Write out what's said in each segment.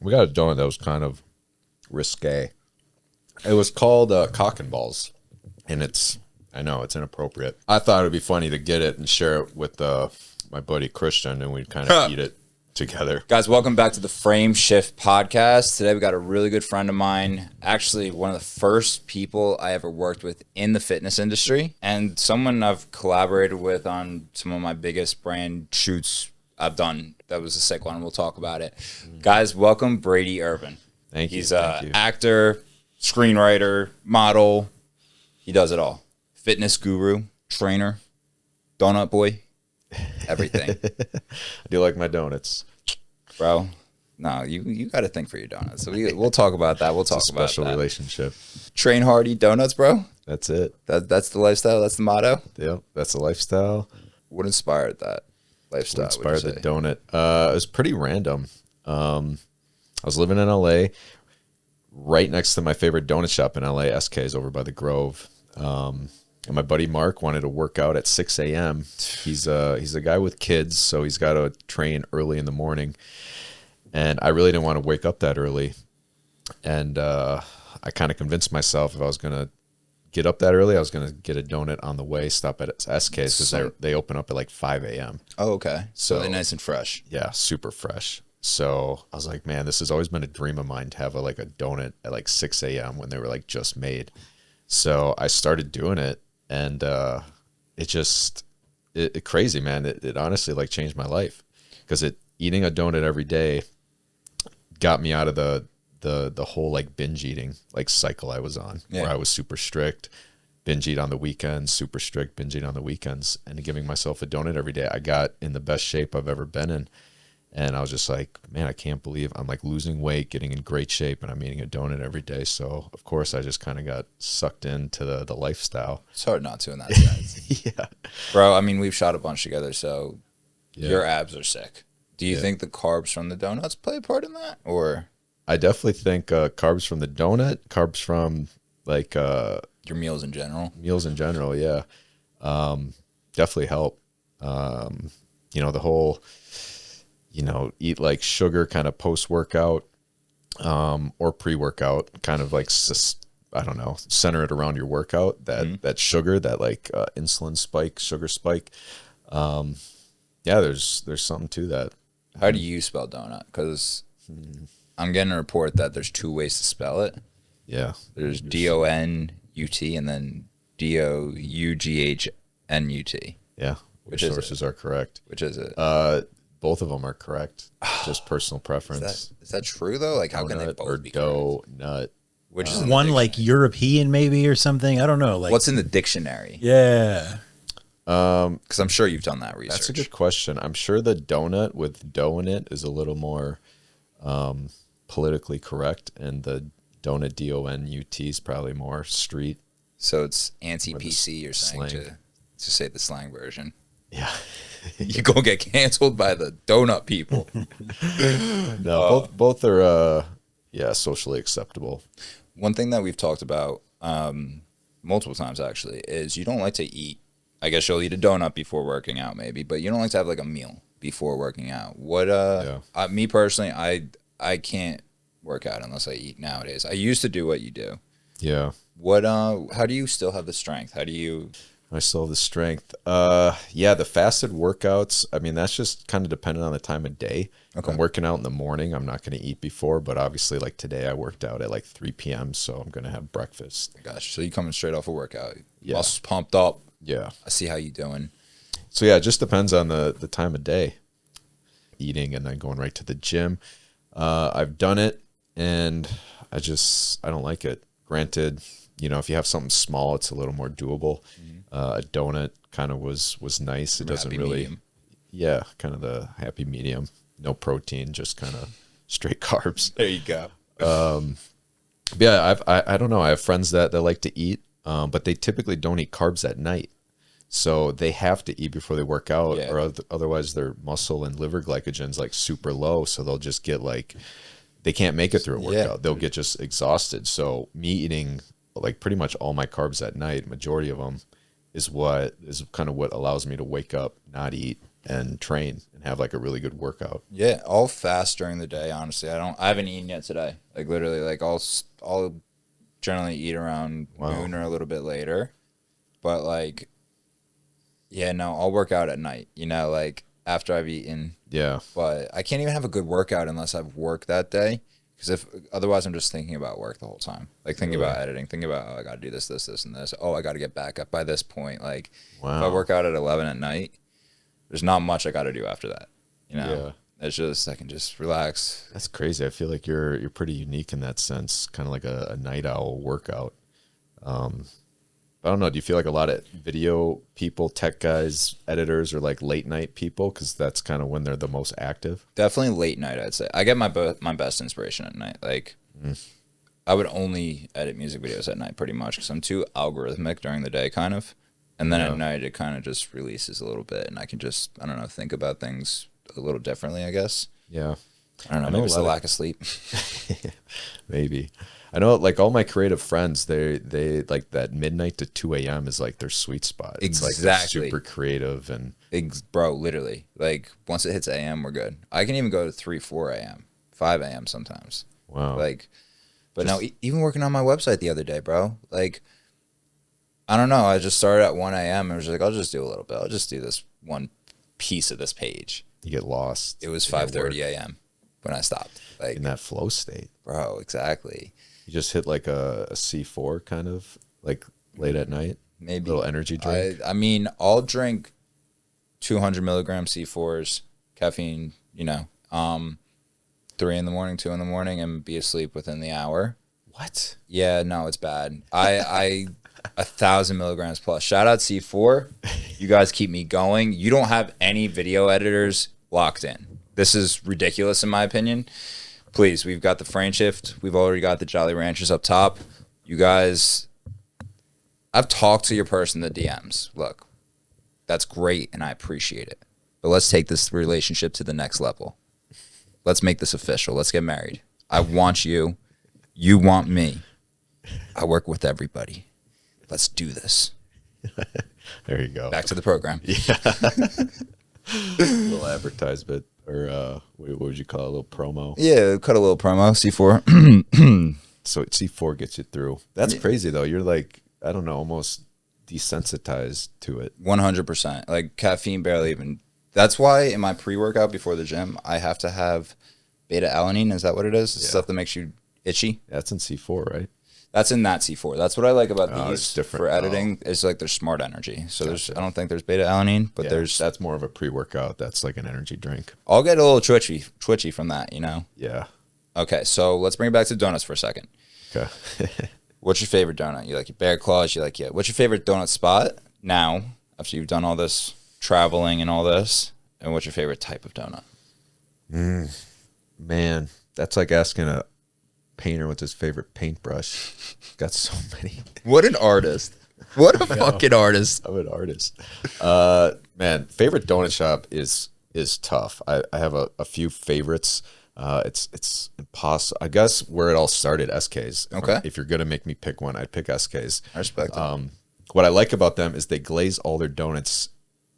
We got a donut that was kind of risque. It was called Cock and Balls, and I know it's inappropriate. I thought it would be funny to get it and share it with my buddy Christian, and we'd kind of eat it together. Guys, welcome back to the Frame Shift podcast. Today we got a really good friend of mine, actually one of the first people I ever worked with in the fitness industry, and someone I've collaborated with on some of my biggest brand shoots I've done. That was a sick one. We'll talk about it. Guys, welcome Brady Ervin. Thank you. He's an actor, screenwriter, model. He does it all. Fitness guru, trainer, donut boy, everything. I do like my donuts. Bro, no, you got to think for your donuts. So we'll talk about that. We'll talk about that. Special relationship. Train hard, eat donuts, bro. That's it. That's the lifestyle. That's the motto. Yep, that's the lifestyle. What inspired that lifestyle? What inspired the donut? It was pretty random. I was living in LA, right next to my favorite donut shop in LA, SK's over by the Grove. And my buddy Mark wanted to work out at 6 a.m. He's a guy with kids, so he's got to train early in the morning. And I really didn't want to wake up that early. And I kind of convinced myself if I was going to get up that early, I was going to get a donut on the way, stop at SK's because they open up at like 5 a.m. Oh, okay. So they're nice and fresh. Yeah, super fresh. So I was like, man, this has always been a dream of mine to have a donut at like 6 a.m. when they were like just made. So I started doing it. And it crazy, man. It honestly like changed my life because eating a donut every day got me out of the whole like binge eating like cycle I was on, where I was super strict, binge eat on the weekends, super strict, binge eat on the weekends, and giving myself a donut every day. I got in the best shape I've ever been in. And I was just like, man, I can't believe I'm like losing weight, getting in great shape, and I'm eating a donut every day. So, of course, I just kind of got sucked into the lifestyle. It's hard not to in that sense. Yeah. Bro, I mean, we've shot a bunch together, so your abs are sick. Do you think the carbs from the donuts play a part in that? Or I definitely think carbs from the donut, carbs from like your meals in general. Yeah. Definitely help. The whole eat like sugar kind of post-workout or pre-workout, kind of like, I don't know, center it around your workout, that sugar, that like insulin spike, sugar spike. There's something to that. How do you spell donut? Because I'm getting a report that there's two ways to spell it. Yeah. There's D-O-N-U-T and then D-O-U-G-H-N-U-T. Yeah. Which sources are correct. Which is it? Both of them are correct. Just personal preference. Is that true though? Like, how can they both be correct? Nut. Which is one like European maybe or something? I don't know. Like, what's in the dictionary? Yeah. Because I'm sure you've done that research. That's a good question. I'm sure the donut with dough in it is a little more politically correct, and the donut D-O-N-U-T is probably more street. So it's anti-PC. You're saying to say the slang version. Yeah. You're going to get canceled by the donut people. No, both are, socially acceptable. One thing that we've talked about multiple times, actually, is you don't like to eat. I guess you'll eat a donut before working out, maybe, but you don't like to have like a meal before working out. Me personally, I can't work out unless I eat nowadays. I used to do what you do. Yeah. How do you still have the strength? I still have the strength. The fasted workouts, I mean, that's just kind of dependent on the time of day. Okay. If I'm working out in the morning, I'm not going to eat before, but obviously like today I worked out at like 3 p.m., so I'm going to have breakfast. Gosh, so you coming straight off a workout. Muscles pumped up. Yeah. I see how you doing. So yeah, it just depends on the time of day. Eating and then going right to the gym. I've done it and I don't like it. Granted, if you have something small, it's a little more doable. A donut kind of was nice. It doesn't really, medium. Yeah, kind of the happy medium. No protein, just kind of straight carbs. There you go. I don't know. I have friends that like to eat, but they typically don't eat carbs at night. So they have to eat before they work out, or otherwise their muscle and liver glycogen's like super low. So they'll just get like, they can't make it through a workout. They'll get just exhausted. So me eating like pretty much all my carbs at night, majority of them, is kind of what allows me to wake up, not eat, and train and have like a really good workout. Yeah, I'll fast during the day. Honestly, I haven't eaten yet today. Like literally, like I'll generally eat around noon or a little bit later. But like, yeah, no, I'll work out at night. You know, like after I've eaten. Yeah. But I can't even have a good workout unless I've worked that day. Because if otherwise, I'm just thinking about work the whole time. Like thinking about editing, thinking about I got to do this, and this. Oh, I got to get back up by this point. Like if I work out at 11 at night, there's not much I got to do after that. You know, it's just I can just relax. That's crazy. I feel like you're pretty unique in that sense, kind of like a night owl workout. I don't know. Do you feel like a lot of video people, tech guys, editors are like late night people because that's kind of when they're the most active? Definitely late night, I'd say. I get my best inspiration at night. Like I would only edit music videos at night pretty much because I'm too algorithmic during the day kind of. And then at night, it kind of just releases a little bit and I can just, I don't know, think about things a little differently, I guess. Yeah. I don't know. Maybe it's the lack of sleep. Maybe. I know, like all my creative friends, they like that midnight to 2 a.m. is like their sweet spot. It's like they're super creative and bro, literally. Like once it hits a.m., we're good. I can even go to 3, 4 a.m., 5 a.m. sometimes. Wow. Like, but now even working on my website the other day, bro. Like, I don't know. I just started at 1 a.m. and was like, I'll just do a little bit. I'll just do this one piece of this page. You get lost. It was 5:30 a.m. when I stopped. Like in that flow state, bro. Exactly. You just hit like a C4 kind of like late at night. Maybe a little energy drink. I mean, I'll drink 200 milligram C4s, caffeine. You know, 3 in the morning, 2 in the morning, and be asleep within the hour. What? Yeah, no, it's bad. I 1,000 milligrams plus. Shout out C4. You guys keep me going. You don't have any video editors locked in. This is ridiculous in my opinion. Please, we've got the frame shift. We've already got the Jolly Ranchers up top. You guys, I've talked to your person in the DMs. Look, that's great, and I appreciate it. But let's take this relationship to the next level. Let's make this official. Let's get married. I want you. You want me. I work with everybody. Let's do this. There you go. Back to the program. Yeah. A little advertisement. Or what would you call it? A little promo? Yeah, cut a little promo. C4. So C4 gets you through. That's crazy though. You're like, I don't know, almost desensitized to it. 100%. Like caffeine barely even. That's why in my pre-workout before the gym, I have to have beta alanine. Is that what it is? It's stuff that makes you itchy. That's in C4, right? That's in that C4. That's what I like about these for editing. Oh. It's like there's smart energy. So I don't think there's beta alanine, but that's more of a pre-workout. That's like an energy drink. I'll get a little twitchy from that, you know? Yeah. Okay, so let's bring it back to donuts for a second. Okay. What's your favorite donut? You like your Bear Claws? You like what's your favorite donut spot now after you've done all this traveling and all this? And what's your favorite type of donut? Man, that's like asking a painter what's his favorite paintbrush. Got so many. What an artist. What a fucking artist. I'm an artist. Man, favorite donut shop is tough. I have a few favorites. It's impossible. I guess where it all started, SK's. Okay. If you're gonna make me pick one, I'd pick SK's. I respect it. What I like about them is they glaze all their donuts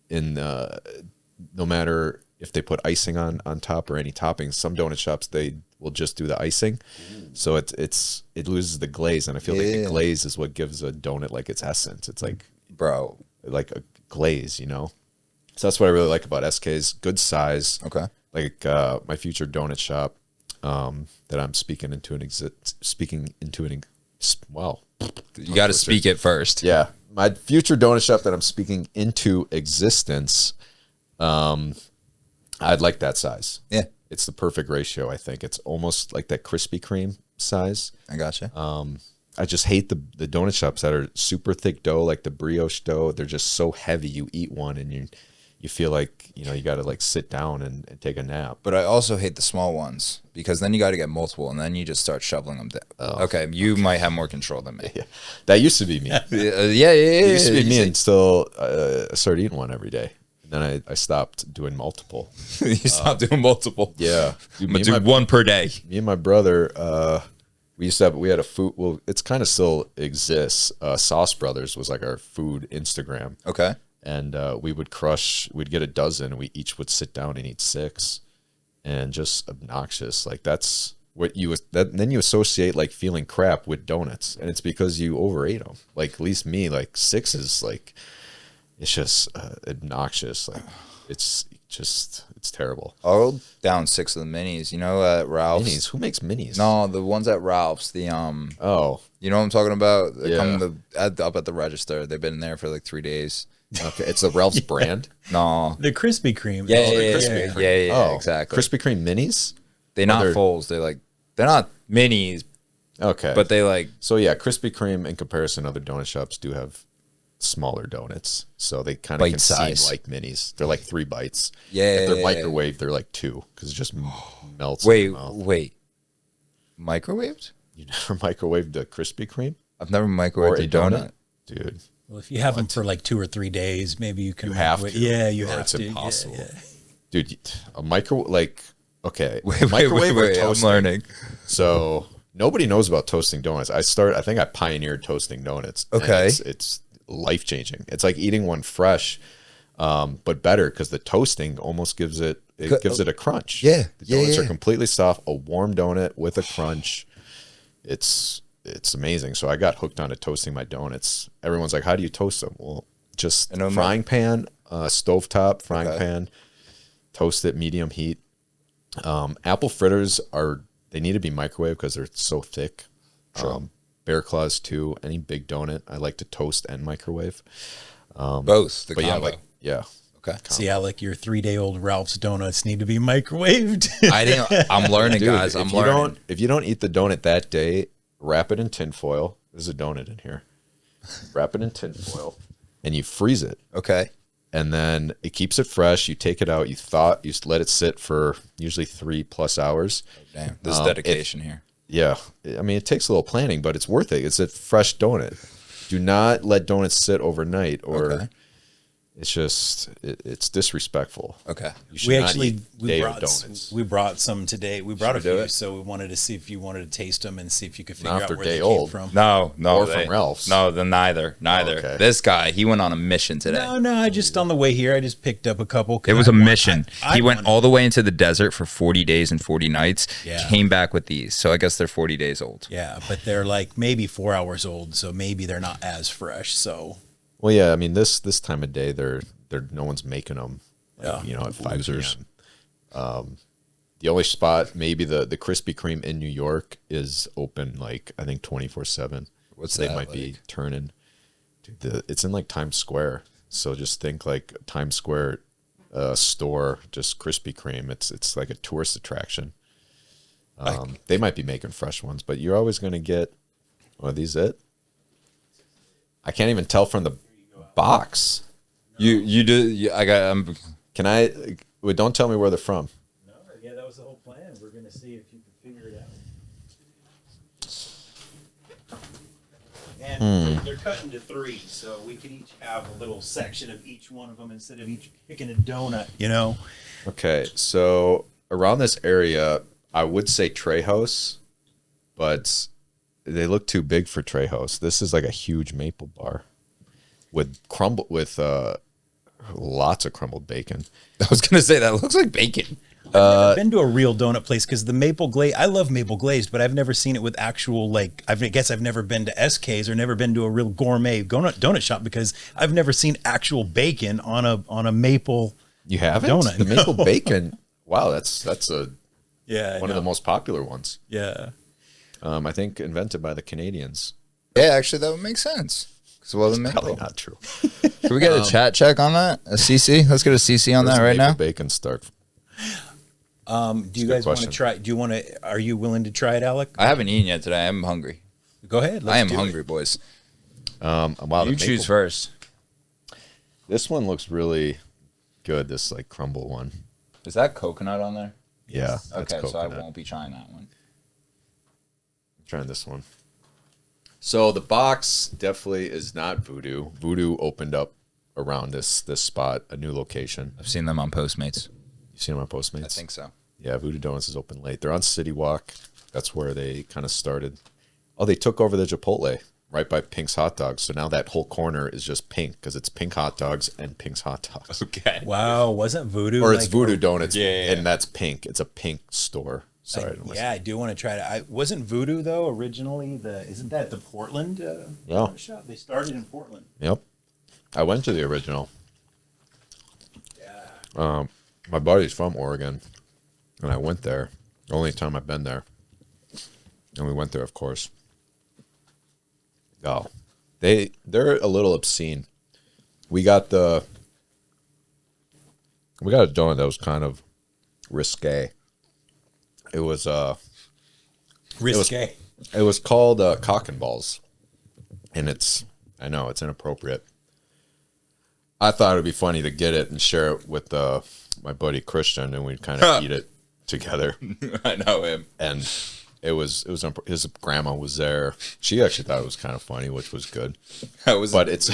in no matter if they put icing on top or any toppings. Some donut shops they will just do the icing, so it loses the glaze, and I feel like the glaze is what gives a donut like its essence. It's like like a glaze, you know. So that's what I really like about SK's. Good size. Okay. Like my future donut shop that I'm speaking into an well. You got to speak it first. Yeah, my future donut shop that I'm speaking into existence. I'd like that size. Yeah. It's the perfect ratio, I think. It's almost like that Krispy Kreme size. I gotcha. I just hate the donut shops that are super thick dough, like the brioche dough. They're just so heavy. You eat one and you feel like, you know, you got to like sit down and take a nap. But I also hate the small ones because then you got to get multiple and then you just start shoveling them down. Oh. Okay, you might have more control than me. Yeah. That used to be me. It used to be me until I started eating one every day. Then I stopped doing multiple. You stopped doing multiple. Yeah. But do one per day. Me and my brother, we had a food, well, it's kind of still exists. Sauce Brothers was like our food Instagram. Okay. and we'd get a dozen, and we each would sit down and eat 6, and just obnoxious. Like that's what then you associate like feeling crap with donuts, and it's because you overate them. Like at least me, like 6 is like, it's just obnoxious. Like it's terrible. I'll go down 6 of the minis. You know, at Ralph's. Minis? Who makes minis? No, the ones at Ralph's. The Oh, you know what I'm talking about? They Yeah. come up at the register. They've been there for like 3 days. okay. It's the Ralph's brand. No. The Krispy Kreme. Yeah, Oh, yeah, the yeah, Krispy yeah, Kreme. yeah, exactly. Krispy Kreme minis. They're not they're- fulls. They're not minis, Okay, but they like. so yeah, Krispy Kreme in comparison to other donut shops do have smaller donuts, so they kind of Bite can size. seem like minis. They're like 3 bites. Yeah. If they're microwaved, they're like 2 because it just melts. in Wait, your mouth. wait. Microwaved? You never microwaved a Krispy Kreme I've never or microwaved a a donut. dude? Well, if you have them for like 2 or 3 days, maybe you can. You have microwave- to. Yeah, you or have it's to. impossible. Yeah. Dude, a micro like okay, Wait, microwave or I'm toasting. learning. So nobody knows about toasting donuts. I think I pioneered toasting donuts. and Okay. it's life changing. It's like eating one fresh, but better because the toasting almost gives it a crunch. Yeah, the yeah, donuts yeah. are completely soft. A warm donut with a crunch. It's amazing. So I got hooked on to toasting my donuts. Everyone's like, "How do you toast them?" Well, just I know frying pan, stovetop frying Okay. pan, toast it medium heat. Apple fritters they need to be microwaved because they're so thick. Bear claws too. Any big donut, I like to toast and microwave. Both. The But combo. yeah. Okay. See, Alec, your 3-day-old Ralph's donuts need to be microwaved. I'm learning, Dude, guys. I'm learning. If you don't eat the donut that day, wrap it in tinfoil. There's a donut in here. Wrap it in tinfoil, and you freeze it. Okay. And then it keeps it fresh. You take it out. You let it sit for usually 3+ hours. Damn. This is dedication here. Yeah, I mean, it takes a little planning, but it's worth it. It's a fresh donut. Do not let donuts sit overnight, or Okay. it's just it's disrespectful. Okay. You should We not actually eat day-old donuts. we brought some today. We brought Should we a do few, it? so we wanted to see if you wanted to taste them and see if you could figure Not if out they're where they day came old. from. No, Or from Ralph's. No, then neither. okay. This guy, he went on a mission today. No, I just on the way here, I just picked up a couple. It was a mission. He went wanted- all the way into the desert for 40 days and 40 nights. Yeah. Came back with these. So I guess they're 40 days old. Yeah, but they're like maybe 4 hours old, so maybe they're not as fresh. So Well, yeah, I mean this time of day, they're no one's making them. Yeah. At 5 Losers. p.m. The only spot, maybe the Krispy Kreme in New York, is open like I think 24/7. What's So they that might be like? turning. Dude, it's in like Times Square, so just think like Times Square store, just Krispy Kreme. It's like a tourist attraction. They might be making fresh ones, but you're always going to get. Are these it? I can't even tell from the box. You do. Can I? Well, don't tell me where they're from. no, yeah, that was the whole plan. We're gonna see if you can figure it out. And they're cut into 3, so we could each have a little section of each one of them instead of each picking a donut. You know. Okay, so around this area, I would say Trejo's, but they look too big for Trejo's. This is like a huge maple bar with lots of crumbled bacon. I was gonna say that looks like bacon. I've been to a real donut place because the maple glaze. I love maple glazed, but I've never seen it with actual like. I guess I've never been to SK's or never been to a real gourmet donut shop because I've never seen actual bacon on a maple. You haven't? Donut, The maple no. bacon. Wow, that's Yeah, one of the most popular ones. Yeah. I think invented by the Canadians. Yeah, actually, that would make sense. So well, Probably not true. Can we get a chat check on that? A CC? Let's get a CC on Where's that the right maple now. Bacon start. Do you a good guys want to question. try? Do you want to? Are you willing to try it, Alec? I haven't eaten yet today. I'm hungry. Go ahead. Let's I am do it. hungry, boys. Wow, the You choose maple- first. This one looks really good. This like crumble one. Is that coconut on there? Yeah, that's Okay, so I coconut. won't be trying that one. Trying this one. So the box definitely is not Voodoo. Voodoo opened up around this spot, a new location. I've seen them on Postmates. You seen them on Postmates? I think so. Yeah, Voodoo Donuts is open late. They're on City Walk. That's where they kind of started. Oh, they took over the Chipotle. right by Pink's Hot Dogs. So now that whole corner is just Pink because it's Pink Hot Dogs and Pink's Hot Dogs. Okay. Wow, wasn't Voodoo? Or it's Voodoo Donuts, Yeah. and that's Pink. It's a Pink store. Sorry. Yeah, I do want to try it. I wasn't Voodoo though originally. Isn't that the Portland donut shop? They started in Portland. Yep. I went to the original. Yeah. My buddy's from Oregon, and I went there. The only time I've been there. And we went there, of course. Oh, they're a little obscene. We got a donut that was kind of risque. It was Risque. it was called Cock and Balls, and I know it's inappropriate. I thought it'd be funny to get it and share it with my buddy Christian, and we'd kind of eat it together. I know him. And his grandma was there. She actually thought it was kind of funny, which was good. But it's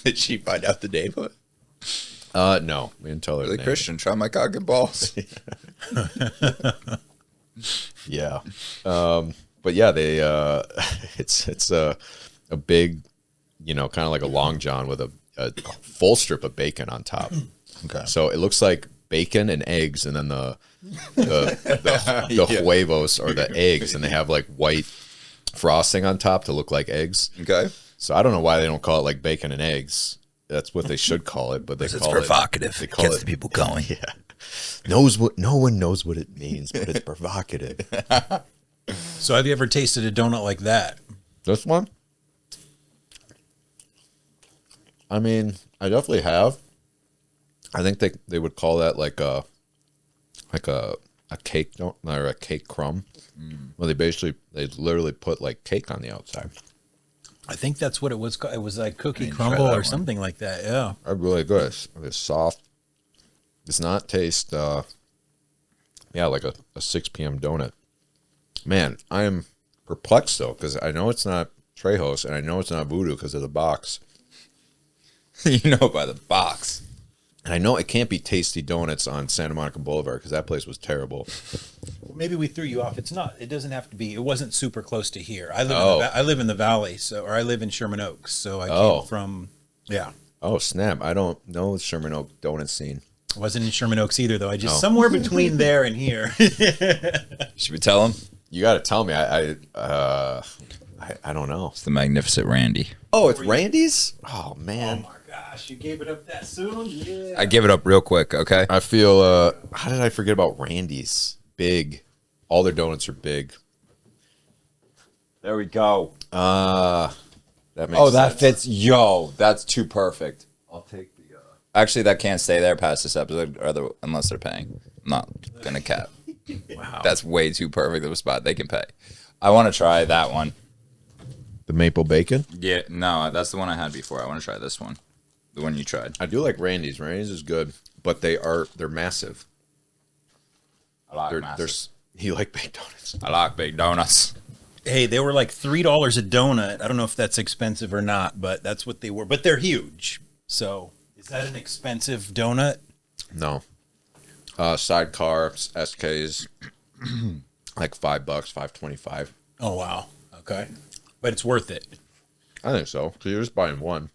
Did she find out the name of it? no, we didn't tell her. Really, The name. Christian, try my cock and balls. Yeah, but yeah, they it's a big, kind of like a long john with a full strip of bacon on top. Okay. So it looks like bacon and eggs, and then the huevos or the eggs, and they have like white frosting on top to look like eggs. Okay. So I don't know why they don't call it like bacon and eggs. That's what they should call it, but they call provocative. They call it the people going. Yeah. No one knows what it means, but it's provocative. So have you ever tasted a donut like that? This one? I mean, I definitely have. I think they would call that like a cake donut or a cake crumb. Well, they literally put like cake on the outside. I think that's what it was called. It was like cookie didn't try crumble that or one. something like that. Yeah. They're really good. It's soft. Does not taste like a 6 p.m. donut. Man, I am perplexed though, because I know it's not Trejos and I know it's not Voodoo because of the box. You know by the box. And I know it can't be Tasty Donuts on Santa Monica Boulevard because that place was terrible. Maybe we threw you off. It's not. It doesn't have to be. It wasn't super close to here. I live in the valley, or I live in Sherman Oaks, so I came from. Yeah. Oh, snap. I don't know the Sherman Oak donut scene. I wasn't in Sherman Oaks either, though. I just somewhere between there and here. Should we tell him? You got to tell me. I don't know. It's the Magnificent Randy. Oh, it's Randy's? Oh, man. Oh my gosh, you gave it up that soon? Yeah. I give it up real quick, okay? I feel, how did I forget about Randy's? Big. All their donuts are big. There we go. That makes Oh, that sense. fits. Yo, that's too perfect. I'll take the, Actually, that can't stay there past this episode, unless they're paying. I'm not gonna cap. wow. That's way too perfect of a spot. They can pay. I want to try that one. The maple bacon? Yeah, no, that's the one I had before. I want to try this one, the one you tried. I do like Randy's. Randy's is good, but they're massive. I like They're massive. you like baked donuts? I like big donuts. Hey, they were like $3 a donut. I don't know if that's expensive or not, but that's what they were. But they're huge. So is that an expensive donut? No. Sidecar SKs like $5, $5.25. Oh wow. Okay. But it's worth it. I think so. Because you're just buying one.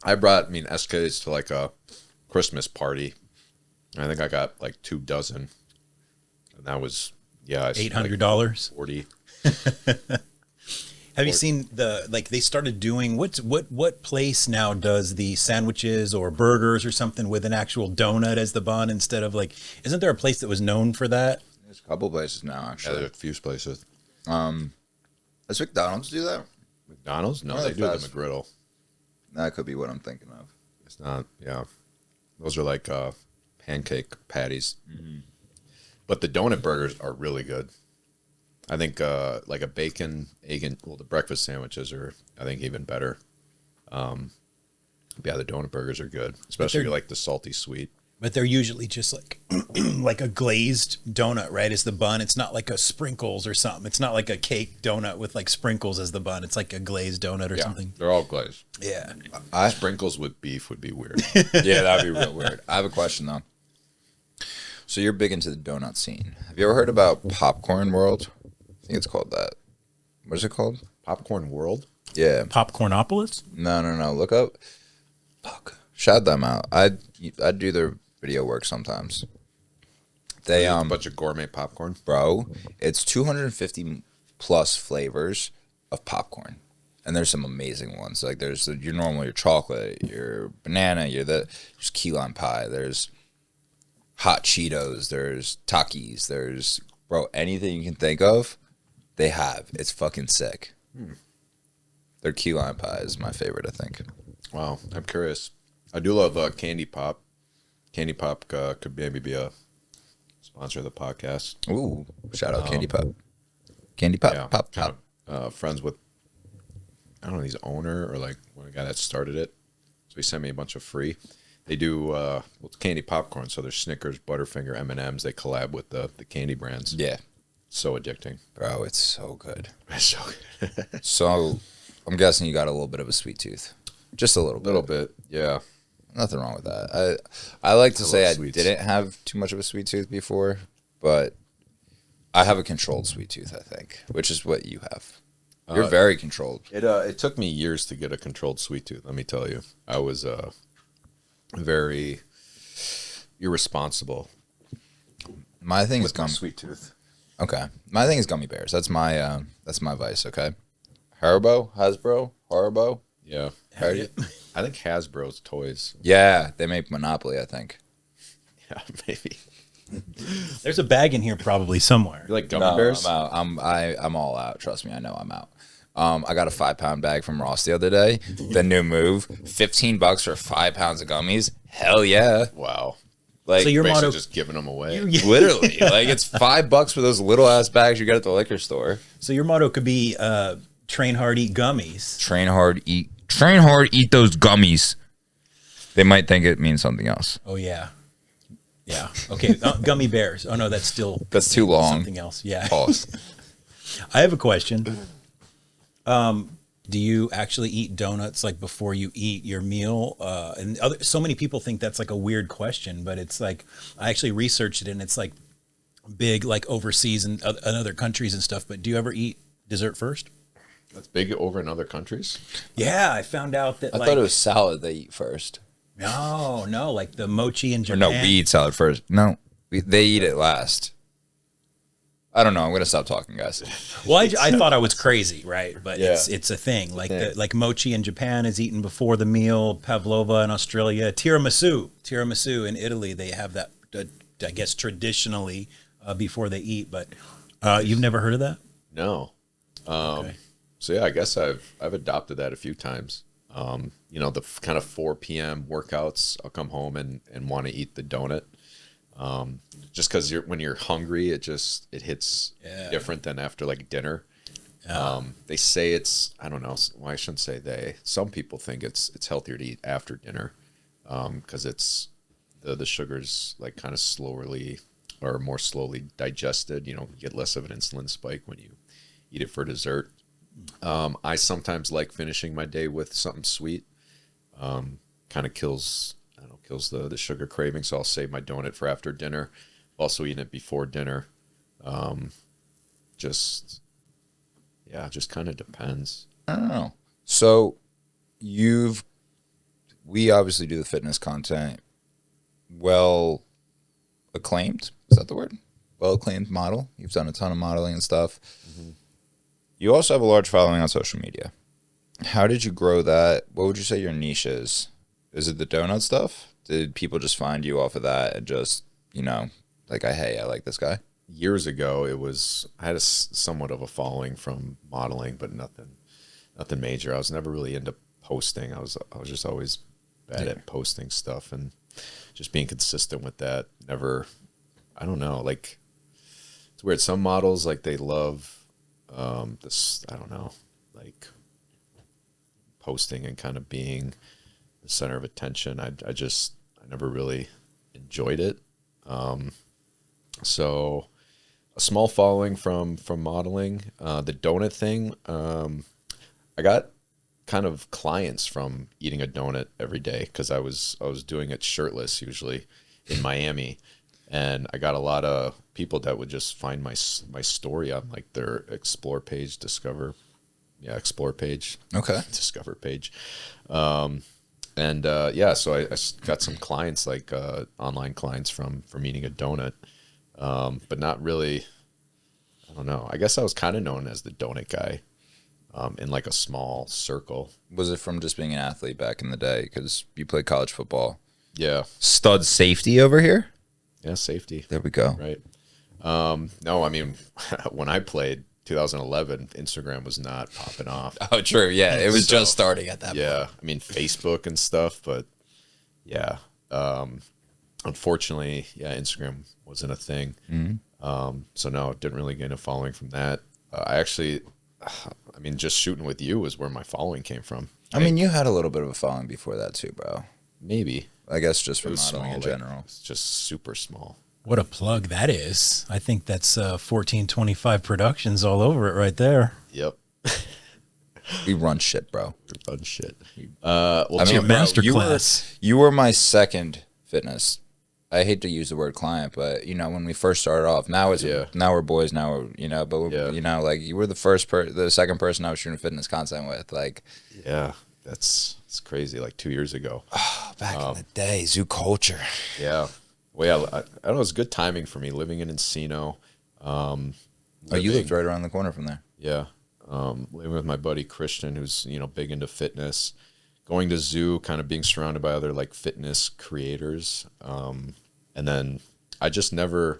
I brought SKs to like a Christmas party. I think I got like 2 dozen. And that was $800. 40. Have you seen they started doing what place now does the sandwiches or burgers or something with an actual donut as the bun instead of isn't there a place that was known for that? There's a couple places now, Yeah, actually. there's a few places. Does McDonald's do that? McDonald's? No, Or they the do the fast- McGriddle. That could be what I'm thinking of. It's not, yeah. Those are like pancake patties. But the donut burgers are really good. I think like a bacon, egg, and the breakfast sandwiches are, I think, even better. Yeah, the donut burgers are good, especially if you like the salty sweet. But they're usually just like a glazed donut, right? Is the bun. It's not like a sprinkles or something. It's not like a cake donut with like sprinkles as the bun. It's like a glazed donut or Yeah, something. they're all glazed. Yeah. Sprinkles with beef would be weird. Yeah, that'd be real weird. I have a question, though. So you're big into the donut scene. Have you ever heard about Popcorn World? I think it's called that. What is it called? Popcorn World. Yeah. Popcornopolis? No. Look up. Fuck. Shout them out. I do their video work sometimes. They It's a bunch of gourmet popcorn. bro, it's 250 plus flavors of popcorn. And there's some amazing ones. Like there's your normal, your chocolate, your banana, there's key lime pie, there's hot Cheetos, there's Takis, there's bro, anything you can think of, they have. It's fucking sick. Their key lime pie is my favorite, I think. Wow, I'm curious. I do love Candy Pop. Candy Pop could maybe be a sponsor of the podcast. Ooh, shout out Candy Pop. Candy Pop, Yeah, pop. kind of friends with, I don't know, he's owner or like one guy that started it. So he sent me a bunch of free. They do well, it's candy popcorn. So there's Snickers, Butterfinger, M&Ms. They collab with the candy brands. Yeah, So addicting. bro, it's so good. It's so good. So I'm guessing you got a little bit of a sweet tooth. Just a little A bit. little bit, yeah. Nothing wrong with that. I like to say love I sweets. didn't have too much of a sweet tooth before, but I have a controlled sweet tooth, I think, which is what you have. You're very controlled. It took me years to get a controlled sweet tooth. Let me tell you, I was very irresponsible My thing is with my gummy. sweet tooth. Okay, my thing is gummy bears. That's my vice. Okay, Haribo. Yeah, Hardy? I think Hasbro's toys. Yeah, they make Monopoly. I think. Yeah, maybe. There's a bag in here probably somewhere. You like gummy No, bears? I'm out. I'm all out. Trust me, I know I'm out. I got a 5-pound bag from Ross the other day. The new move, $15 for 5 pounds of gummies. Hell yeah! Wow. Like So your Basically motto, just giving them away. literally, like it's $5 for those little ass bags you get at the liquor store. so your motto could be train hard, eat gummies. Train hard, eat those gummies. They might think it means something else. Oh yeah, yeah. Okay, gummy bears. Oh no, that's still That's too long. something else. Yeah. Pause. I have a question. Do you actually eat donuts like before you eat your meal? So many people think that's like a weird question, but it's like I actually researched it and it's like big like overseas and in other countries and stuff. But do you ever eat dessert first? That's big over in other countries. Yeah, I found out that I like thought it was salad they eat first. no, like the mochi in Or Japan. no, we eat salad first. No, they eat it last. I don't know. I'm gonna stop talking, guys. Well, I thought I was crazy, right? But Yeah. it's a thing. Like like mochi in Japan is eaten before the meal. Pavlova in Australia, tiramisu in Italy. They have that. I guess traditionally before they eat. But you've never heard of that? No. Okay. So yeah, I guess I've adopted that a few times. You know, the kind of 4 p.m. workouts, I'll come home and want to eat the donut. Just because when you're hungry, it hits different than after like dinner. They say I don't know why I shouldn't say they. Some people think it's healthier to eat after dinner because it's the sugar's like kind of slowly or more slowly digested. You know, you get less of an insulin spike when you eat it for dessert. I sometimes like finishing my day with something sweet. Kind of kills the sugar craving. So I'll save my donut for after dinner. Also eating it before dinner. Just kind of depends. I don't know. So we obviously do the fitness content. Well acclaimed. Is that the word? Well acclaimed model. You've done a ton of modeling and stuff. Mm-hmm. You also have a large following on social media. How did you grow that? What would you say your niche is? Is it the donut stuff? Did people just find you off of that and just, like, hey, I like this guy? Years ago, I had somewhat of a following from modeling, but nothing major. I was never really into posting. I was just always bad at posting stuff and just being consistent with that. Never, I don't know, like, it's weird. Some models, like, they love this, I don't know, like posting and kind of being the center of attention. I never really enjoyed it. So a small following from modeling. The donut thing, I got kind of clients from eating a donut every day because I was doing it shirtless usually in Miami, and I got a lot of people that would just find my story on like their explore page, discover explore page. Okay. Discover page. So I got some clients, like online clients from eating a donut, but not really. I don't know. I guess I was kind of known as the donut guy in like a small circle. Was it from just being an athlete back in the day? Because you played college football. Yeah. Stud safety over here. Yeah, safety. There we go. Right. No, I mean, when I played 2011, Instagram was not popping off. Oh, true. Yeah, it was just starting at that point. Yeah, I mean Facebook and stuff, but yeah, unfortunately, Instagram wasn't a thing. So no, didn't really gain a following from that. I mean, just shooting with you is where my following came from. I mean, you had a little bit of a following before that too, bro. Maybe I guess just it for was modeling small, in general. it's just super small. What a plug that is. I think that's 1425 Productions all over it right there. Yep. We run shit, bro. Fun shit. I your mean, bro, masterclass. you were my second fitness. I hate to use the word client, but when we first started off, now we're boys. Now we're but we're, like you were the second person I was shooting fitness content with. Like, Yeah, it's crazy. Like 2 years ago. back in the day, zoo culture. Yeah. Well, yeah, I don't know. It was good timing for me living in Encino. You lived right around the corner from there. Yeah. Living with my buddy Christian, who's, big into fitness, going to zoo, kind of being surrounded by other like fitness creators. And then I just never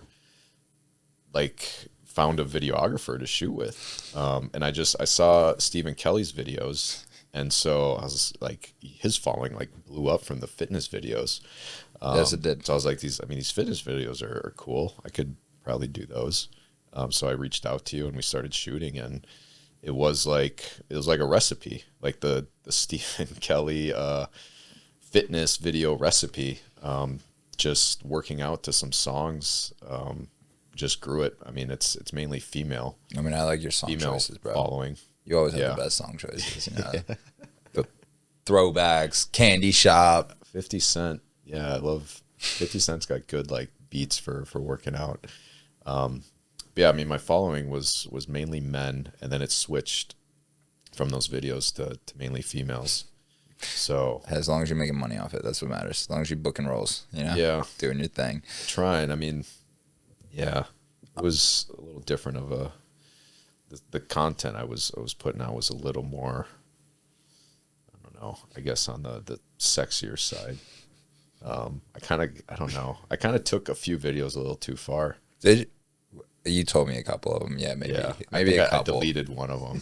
like found a videographer to shoot with. And I saw Stephen Kelly's videos. And so I was like, his following like blew up from the fitness videos. Yes, it did. So I was like, these fitness videos are cool. I could probably do those. So I reached out to you and we started shooting, and it was like a recipe, like the Stephen Kelly fitness video recipe. Just working out to some songs, just grew it. I mean, it's mainly female. I mean, I like your song Female choices, bro. following. You always have the best song choices. The throwbacks, Candy Shop. 50 Cent. Yeah, I love 50 Cent's got good like beats for working out. But yeah, I mean, my following was mainly men, and then it switched from those videos to mainly females. So As long as you're making money off it, that's what matters. As long as you're booking roles, yeah, doing your thing. trying. I mean, yeah, it was a little different of the content I was putting out was a little more, I don't know, I guess on the sexier side. I don't know. I kind of took a few videos a little too far. You told me a couple of them. Yeah, maybe. Yeah, Maybe a I couple. deleted one of them.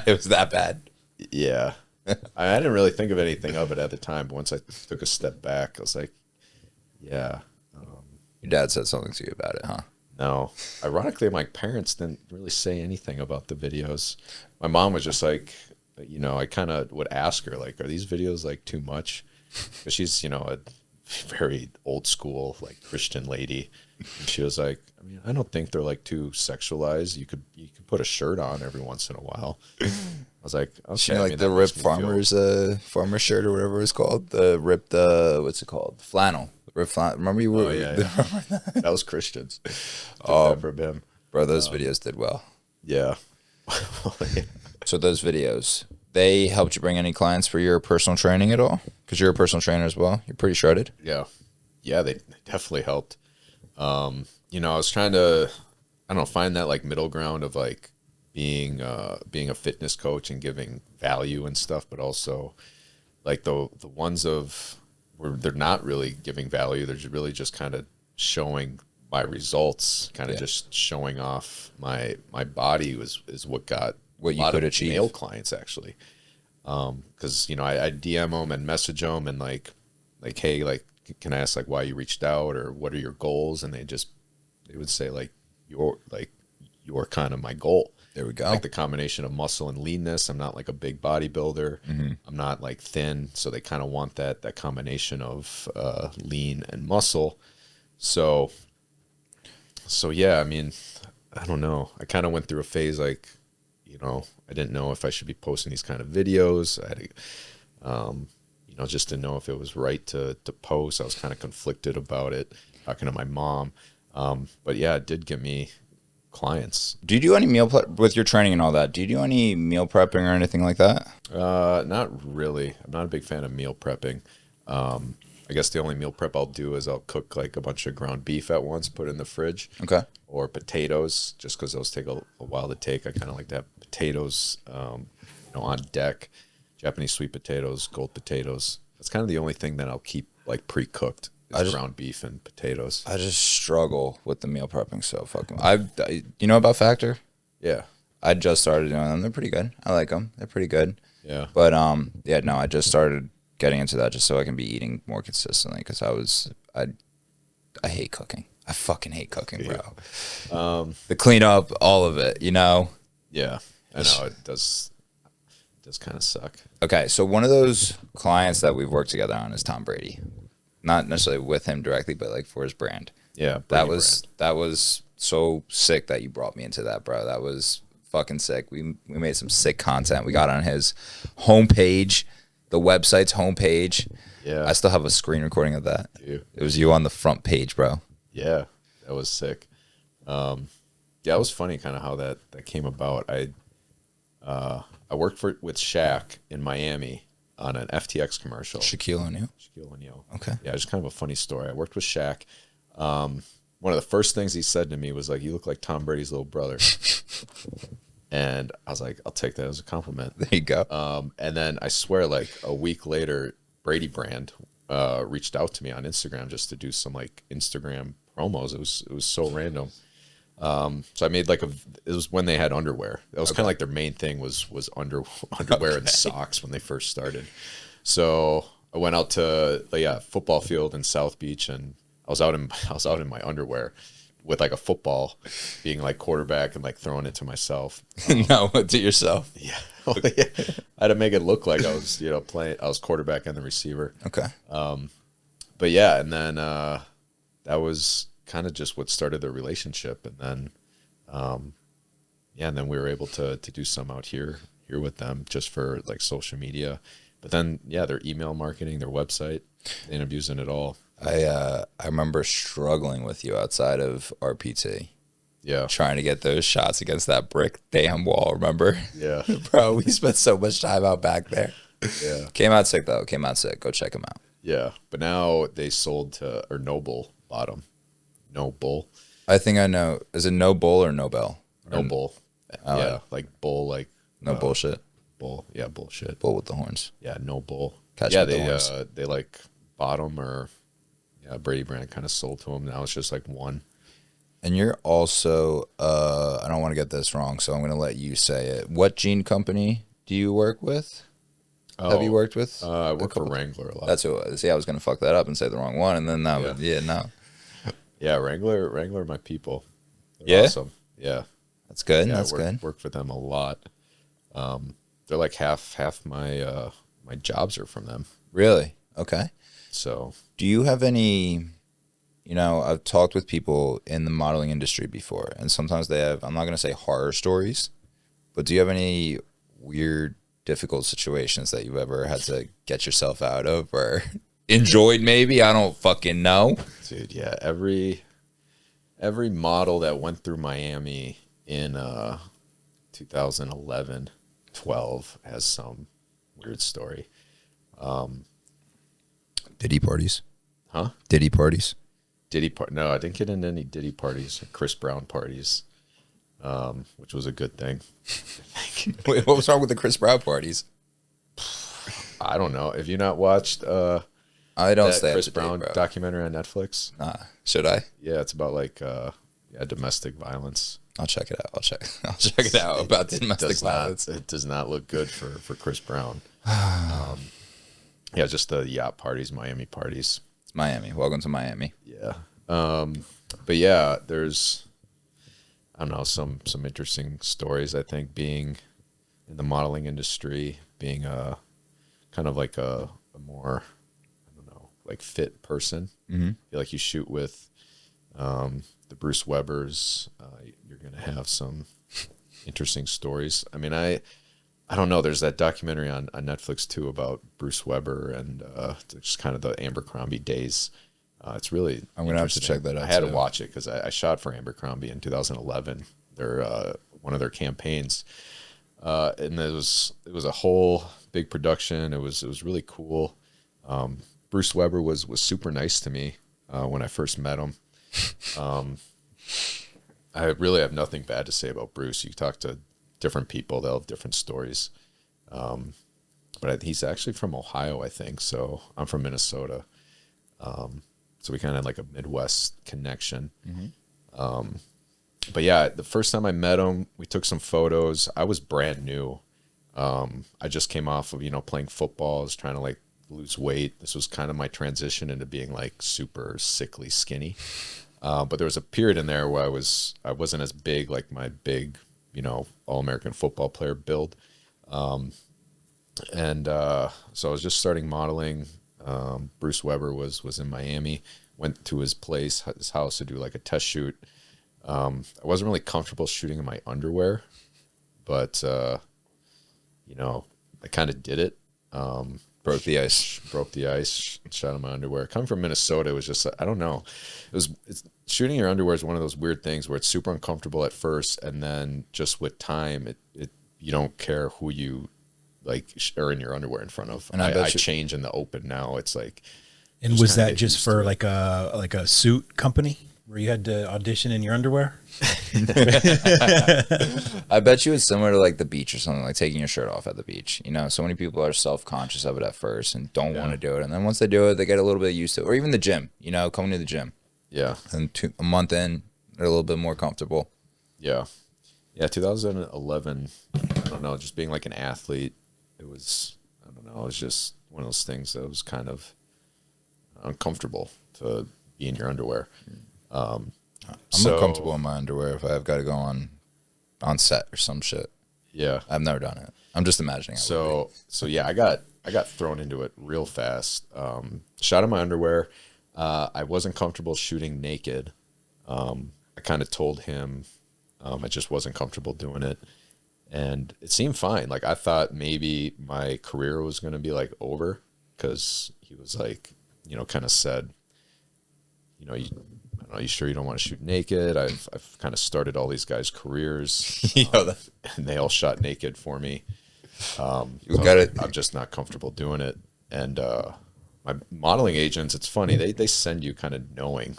It was that bad. Yeah. I didn't really think of anything of it at the time, but once I took a step back, I was like, yeah. Your dad said something to you about it, huh? No. Ironically, my parents didn't really say anything about the videos. My mom was just like, I kind of would ask her, like, are these videos, like, too much? Because she's, a very old school, like, Christian lady. And she was like, I mean, I don't think they're, like, too sexualized. You could put a shirt on every once in a while. I was like, okay. She like the ripped farmer's shirt or whatever it's called. The ripped what's it called? Flannel. Ripped flannel. Remember you were? Oh yeah, that was Christian's. That from him, bro. Those videos did well. Yeah. So those videos, they helped you bring any clients for your personal training at all? Because you're a personal trainer as well. You're pretty shredded. Yeah, they definitely helped. I was trying to, I don't know, find that like middle ground of like being a fitness coach and giving value and stuff, but also like the ones of where they're not really giving value. They're really just kind of showing my results, kind of just showing off my body is what got what you a lot could of achieve. male clients actually. Because I DM them and message them and like hey, like can I ask like why you reached out or what are your goals, and they would say like you're kind of my goal. There we go. Like the combination of muscle and leanness. I'm not like a big bodybuilder. Mm-hmm. I'm not like thin, so they kind of want that combination of lean and muscle. So yeah, I mean, I don't know. I kind of went through a phase like, I didn't know if I should be posting these kind of videos. I had to, just to know if it was right to post. I was kind of conflicted about it, talking to my mom. But yeah, it did get me clients. Do you do any meal prep with your training and all that? Do you do any meal prepping or anything like that? Not really. I'm not a big fan of meal prepping. I guess the only meal prep I'll do is I'll cook like a bunch of ground beef at once, put it in the fridge. Okay. Or potatoes, just because those take a while to take. I kind of like to have potatoes, on deck. Japanese sweet potatoes, gold potatoes. That's kind of the only thing that I'll keep like pre-cooked is ground beef and potatoes. I just struggle with the meal prepping so fucking. You know about Factor? Yeah. I just started doing them. They're pretty good. I like them. They're pretty good. Yeah. But yeah, no, I just started getting into that just so I can be eating more consistently because I hate cooking. I fucking hate cooking, bro. The cleanup, all of it, you know? Yeah. I know it does kind of suck. Okay, so one of those clients that we've worked together on is Tom Brady. Not necessarily with him directly, but like for his brand. Yeah. That was so sick that you brought me into that, bro. That was fucking sick. We made some sick content. We got on his homepage, the website's homepage. Yeah. I still have a screen recording of that. Dude. It was you on the front page, bro. Yeah, that was sick. Yeah, it was funny kind of how that came about. I worked with Shaq in Miami on an FTX commercial. Shaquille O'Neal. Shaquille O'Neal. Okay. Yeah, just kind of a funny story. I worked with Shaq. One of the first things he said to me was like, "You look like Tom Brady's little brother." And I was like, "I'll take that as a compliment." There you go. And then I swear, like a week later, Brady brand reached out to me on Instagram just to do some like Instagram promos. It was so random. So I made like it was when they had underwear. That was kind of like their main thing was underwear and socks when they first started. So I went out to football field in South Beach, and I was out in my underwear with like a football, being like quarterback and like throwing it to myself. No, to yourself. Yeah. I had to make it look like I was playing. I was quarterback and the receiver. Okay. But yeah, and then that was kind of just what started the relationship, and then and then we were able to do some out here with them just for like social media. But then their email marketing, their website, they ended up using it all. I remember struggling with you outside of RPT. Yeah. Trying to get those shots against that brick damn wall, remember? Yeah. Bro, we spent so much time out back there. Yeah. Came out sick, though. Came out sick. Go check them out. Yeah. But now they sold to, or Noble bought them. Noble. I think I know. Is it No Bull or No Bell? Noble. Yeah. Like bull, like. No bullshit. Bull. Yeah. Bullshit. Bull with the horns. Yeah. No bull. Catch with the horns. They like bought them, or Brady brand kind of sold to them. Now it's just like one. And you're also, I don't want to get this wrong, so I'm going to let you say it. What jean company do you work with? Have you worked with? I work for Wrangler a lot. That's who it was. See, I was going to fuck that up and say the wrong one, and then that would, no. Yeah, Wrangler are my people. They're awesome. Yeah. That's good. Yeah, That's good. Work for them a lot. They're like half my my jobs are from them. Really? Okay. So, do you have any, I've talked with people in the modeling industry before, and sometimes they have, I'm not going to say horror stories, but do you have any weird, difficult situations that you've ever had to get yourself out of or enjoyed maybe? I don't fucking know. Dude, yeah, every model that went through Miami in 2011, 12 has some weird story. Diddy parties? Huh? Diddy parties? No, I didn't get into any Diddy parties, Chris Brown parties, which was a good thing. Wait, what was wrong with the Chris Brown parties? I don't know. Have you not watched I don't that stay Chris up to date, Brown bro. documentary on Netflix? Nah. Should I? Yeah, it's about like domestic violence. I'll check it out. I'll check it out about domestic violence. It does not look good for Chris Brown. Yeah, just the yacht parties, Miami parties. It's Miami. Welcome to Miami. Yeah. But yeah, there's, I don't know, some interesting stories, I think, being in the modeling industry, being a kind of like a more, I don't know, like fit person. Mm-hmm. I feel like you shoot with the Bruce Webbers, you're going to have some interesting stories. I mean, I don't know. There's that documentary on Netflix too about Bruce Weber and just kind of the Abercrombie days. It's really I'm gonna have to check that out. I had to watch it because I shot for Abercrombie in 2011 one of their campaigns, and it was a whole big production. It was really cool. Bruce Weber was super nice to me when I first met him. I really have nothing bad to say about Bruce. You talk to different people, they'll have different stories. But he's actually from Ohio, I think. So I'm from Minnesota. So we kind of had like a Midwest connection. But yeah, the first time I met him, we took some photos. I was brand new. I just came off of, playing football. I was trying to like lose weight. This was kind of my transition into being like super sickly skinny. But there was a period in there where I wasn't as big, like my big, All-American football player build. And so I was just starting modeling. Bruce Weber was in Miami, went to his house to do like a test shoot. I wasn't really comfortable shooting in my underwear, but, I kind of did it. Broke the ice. Broke the ice, shot in my underwear. Coming from Minnesota, it was just, I don't know. Shooting your underwear is one of those weird things where it's super uncomfortable at first, and then just with time, you don't care who you like are in your underwear in front of. And I change in the open now. It's like. And was that just for like a suit company where you had to audition in your underwear? I bet you it's similar to like the beach or something, like taking your shirt off at the beach. So many people are self-conscious of it at first and don't want to do it. And then once they do it, they get a little bit used to it. Or even the gym, coming to the gym. Yeah. And a month in, they're a little bit more comfortable. Yeah. Yeah, 2011, I don't know, just being like an athlete, it was just one of those things that was kind of uncomfortable to be in your underwear. I'm uncomfortable in my underwear if I've got to go on set or some shit. Yeah. I've never done it. I'm just imagining. So yeah, I got thrown into it real fast. Shot in my underwear. I wasn't comfortable shooting naked. I kind of told him I just wasn't comfortable doing it. And it seemed fine. Like I thought maybe my career was going to be like over because he was like, kind of said, I don't know, you sure you don't want to shoot naked? I've kind of started all these guys' careers, and they all shot naked for me. I'm just not comfortable doing it. And my modeling agents, it's funny, they send you kind of knowing.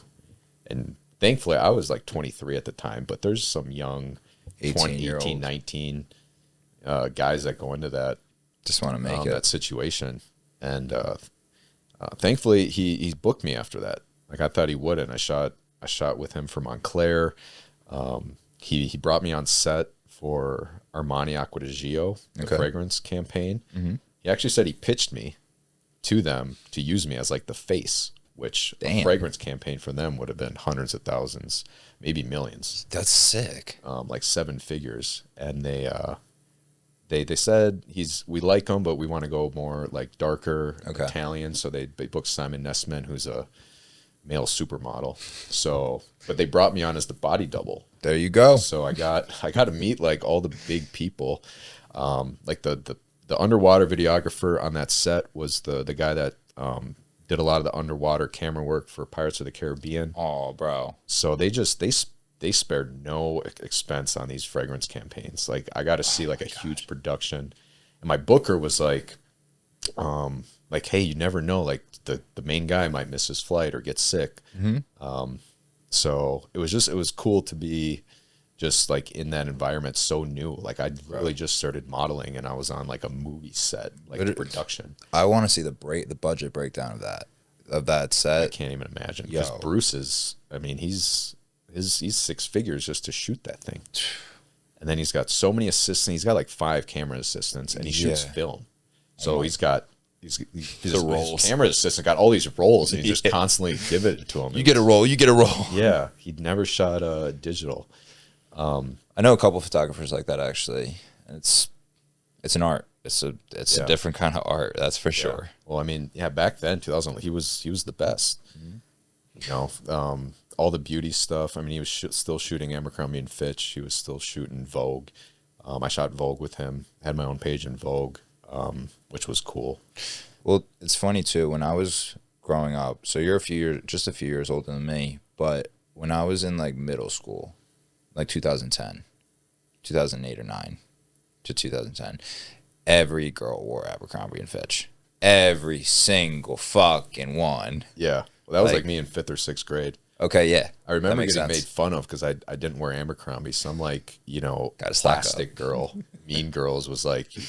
And thankfully, I was like 23 at the time, but there's some young 18, 19 guys that go into that. Just want to make that situation. And thankfully, he booked me after that. Like I thought he wouldn't. I shot with him for Montclair. He brought me on set for Armani Acqua di Gio, the fragrance campaign. Mm-hmm. He actually said he pitched me to them to use me as like the face, which a fragrance campaign for them would have been hundreds of thousands, maybe millions. That's sick. Like 7 figures. And they said we like him, but we want to go more like darker Italian. So they booked Simon Nessman, who's a male supermodel. So, but they brought me on as the body double. There you go. So I got to meet like all the big people. Like the underwater videographer on that set was the guy that did a lot of the underwater camera work for Pirates of the Caribbean. Oh, bro. So they spared no expense on these fragrance campaigns. Like I got to see like a huge production, and my booker was like, hey, you never know, like the main guy might miss his flight or get sick. Mm-hmm. So it was cool to be just like in that environment, so new. Like I really just started modeling, and I was on like a movie set, like the production. I want to see the budget breakdown of that set. I can't even imagine, because Bruce is, I mean, he's 6 figures just to shoot that thing. And then he's got so many assistants. He's got like 5 camera assistants, and he shoots film. So his camera assistant got all these rolls, and he just constantly give it to him. You get a roll. Yeah, he'd never shot digital. I know a couple photographers like that actually. It's an art. It's a different kind of art. That's for sure. Well, I mean, back then, 2000, he was the best. Mm-hmm. All the beauty stuff. I mean, he was still shooting Abercrombie and Fitch. He was still shooting Vogue. I shot Vogue with him. Had my own page in Vogue, which was cool. Well, it's funny too. When I was growing up, so you're just a few years older than me, but when I was in like middle school, like 2010, 2008 or 9 to 2010, every girl wore Abercrombie and Fitch. Every single fucking one. Yeah. Well, that was Like- like me in 5th or 6th grade. Okay, yeah. I remember makes getting sense. made fun of because I didn't wear Abercrombie. Some like, you know, Gotta stock plastic up. girl, Mean Girls was like, you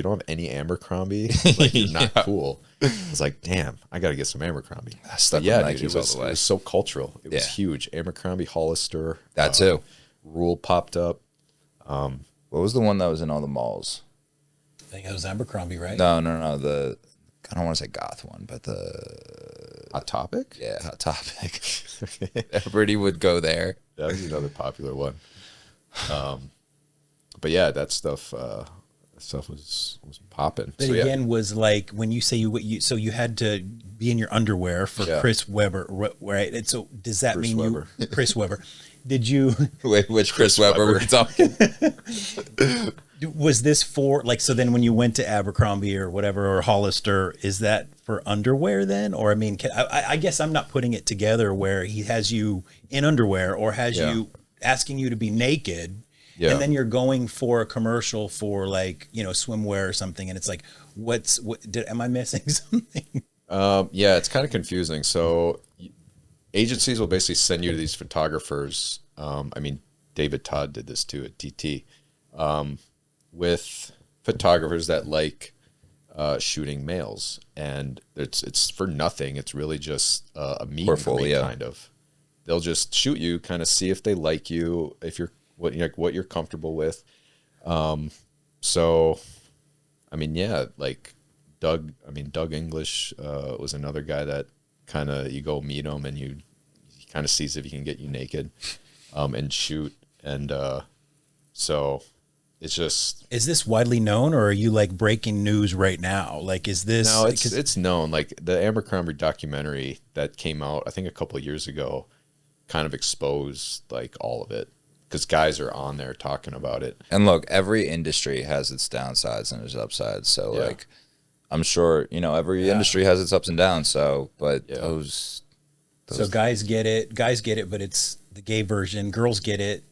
don't have any Abercrombie? Like, you're not cool. I was like, damn, I got to get some Abercrombie. I stuck But yeah, with dude, Nikes it was, all the way. it was so cultural. It was Yeah. huge. Abercrombie, Hollister. That too. Rule popped up. What was the one that was in all the malls? I think it was Abercrombie, right? No. I don't want to say goth one, but Hot Topic? yeah, Hot Topic. Everybody would go there. That was another popular one. But yeah, that stuff was popping. But So yeah, again, was like when you say so you had to be in your underwear for Yeah. Chris Webber, right? And so does that Bruce mean Weber. you, Chris Webber? Did you? Wait, which Chris Webber were we talking? Was this for like so? Then when you went to Abercrombie or whatever or Hollister, is that for underwear then? Or I mean, I guess I'm not putting it together where he has you in underwear or has Yeah. you asking you to be naked. Yeah. And then you're going for a commercial for like, you know, swimwear or something. And it's like, am I missing something? yeah, it's kind of confusing. So agencies will basically send you to these photographers. I mean, David Todd did this too at TT, with photographers that like shooting males, and it's for nothing. It's really just a meet and greet Portfolio. kind of. They'll just shoot you, kind of see if they like you, if you're what you're comfortable with. So, I mean, yeah, like Doug English was another guy that kind of you go meet him and he kind of sees if he can get you naked and shoot. And so it's just, Is this widely known or are you like breaking news right now? Like, is this? no, 'cause- it's known. Like the Abercrombie documentary that came out, I think a couple of years ago, kind of exposed like all of it because guys are on there talking about it. And look, every industry has its downsides and its upsides. So Yeah. like, I'm sure every Yeah. industry has its ups and downs. So, but Yeah. those So guys get it, but it's the gay version. Girls get it.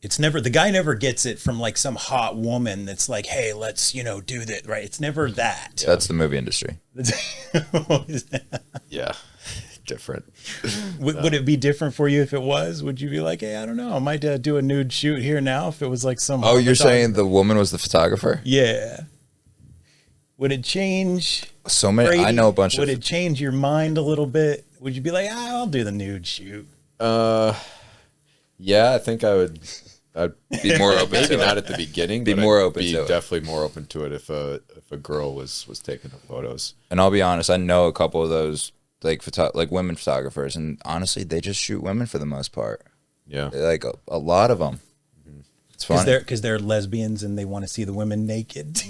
It's never, the guy never gets it from like some hot woman that's like, hey, let's, do that. Right. It's never that. that's the movie industry. Yeah, different. Would it be different for you if it was? Would you be like, hey, I don't know, I might do a nude shoot here now if it was like some. Oh, you're photographer? saying the woman was the photographer? Yeah. Would it change? So many. Brady, I know a bunch would of. it change your mind a little bit? Would you be like, I'll do the nude shoot? Yeah, I think I'd Be more open maybe to not it. at the beginning. Be but more I'd open to it. Definitely more open to it if a girl was taking the photos. And I'll be honest, I know a couple of those like women photographers, and honestly, they just shoot women for the most part. Yeah, Like a lot of them. It's funny. Because they're lesbians and they want to see the women naked.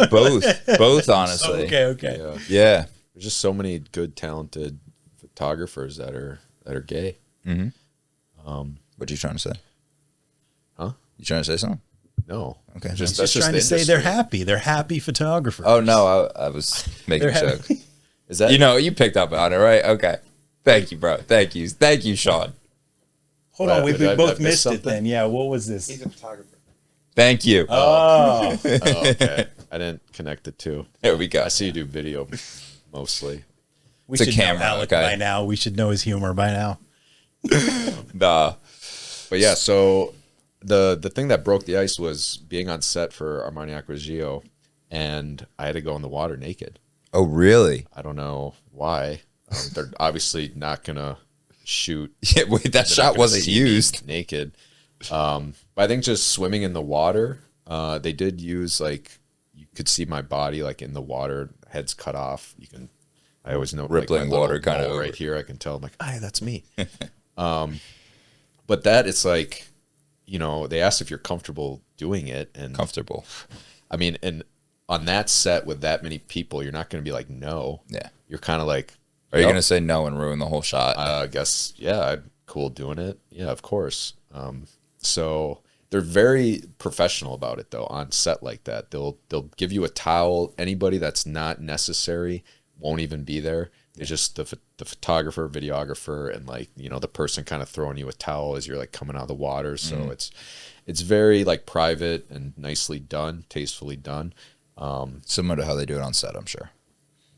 Both, honestly. Okay. yeah. Yeah. There's just so many good, talented photographers that are gay. What you trying to say? Huh? You trying to say something? No. Okay. Just Just trying the to say they're industry. happy. They're happy photographers. Oh no, I was making They're a joke. happy. Is that You picked up on it, right? Okay. Thank you, bro. Thank you, Sean. Hold on, we Did I both miss missed it something? then. Yeah, what was this? He's a photographer. Thank you. Oh, Oh, okay. I didn't connect the two. There we go. I see you do video mostly. we It's a should camera, know Alec okay. by now. We should know his humor by now. Nah. But yeah, so the thing that broke the ice was being on set for Armani Acquisio, and I had to go in the water naked. Oh, really? I don't know why. They're obviously not gonna shoot. Yeah, wait, that they're not shot gonna wasn't see me used. naked. But I think just swimming in the water, they did use like you could see my body like in the water, head's cut off. I always know Rippling like, my water little kinda mole over. right here. I can tell. I'm like, that's me. But that it's like, they asked if you're comfortable doing it, and Comfortable. I mean, and on that set with that many people, you're not going to be like, no. Yeah. You're kind of like, Are you "Yep, gonna say no and ruin the whole shot? I guess, yeah, I'm cool doing it. Yeah, of course. So they're very professional about it though. On set like that, they'll give you a towel. Anybody that's not necessary won't even be there. It's just the photographer, videographer, and like, the person kind of throwing you a towel as you're like coming out of the water. So it's very like private and nicely done, tastefully done. Similar to how they do it on set, I'm sure.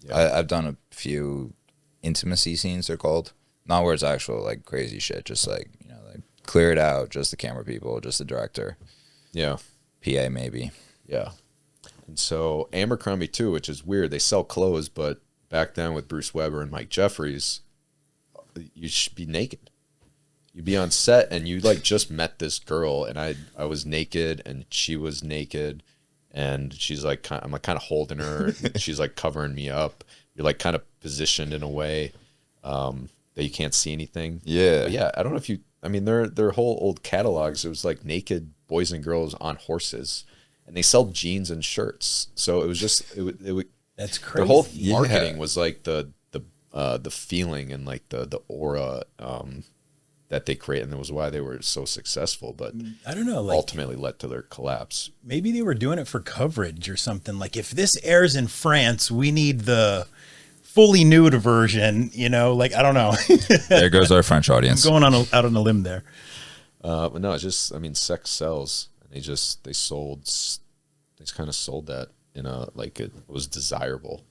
Yeah. I've done a few intimacy scenes, they're called. Not where it's actual like crazy shit, just like, like clear it out, just the camera people, just the director. Yeah. PA maybe. Yeah. And so Abercrombie too, which is weird. They sell clothes, but back then with Bruce Weber and Mike Jeffries, you should be naked. You'd be on set and you like just met this girl, and I was naked and she was naked, and she's like, I'm like kind of holding her. And she's like covering me up. You're like kind of positioned in a way that you can't see anything. Yeah. But yeah. I don't know if their whole old catalogs, it was like naked boys and girls on horses, and they sell jeans and shirts. So it was just, That's crazy. their whole marketing was like the feeling and like the aura that they create, and that was why they were so successful. But I don't know, like ultimately led to their collapse. maybe they were doing it for coverage or something. Like if this airs in France, we need the fully nude version, like, I don't know. There goes our French audience. Going out on a limb there. But no, it's just, sex sells, and they just kind of sold that in a, like it was desirable.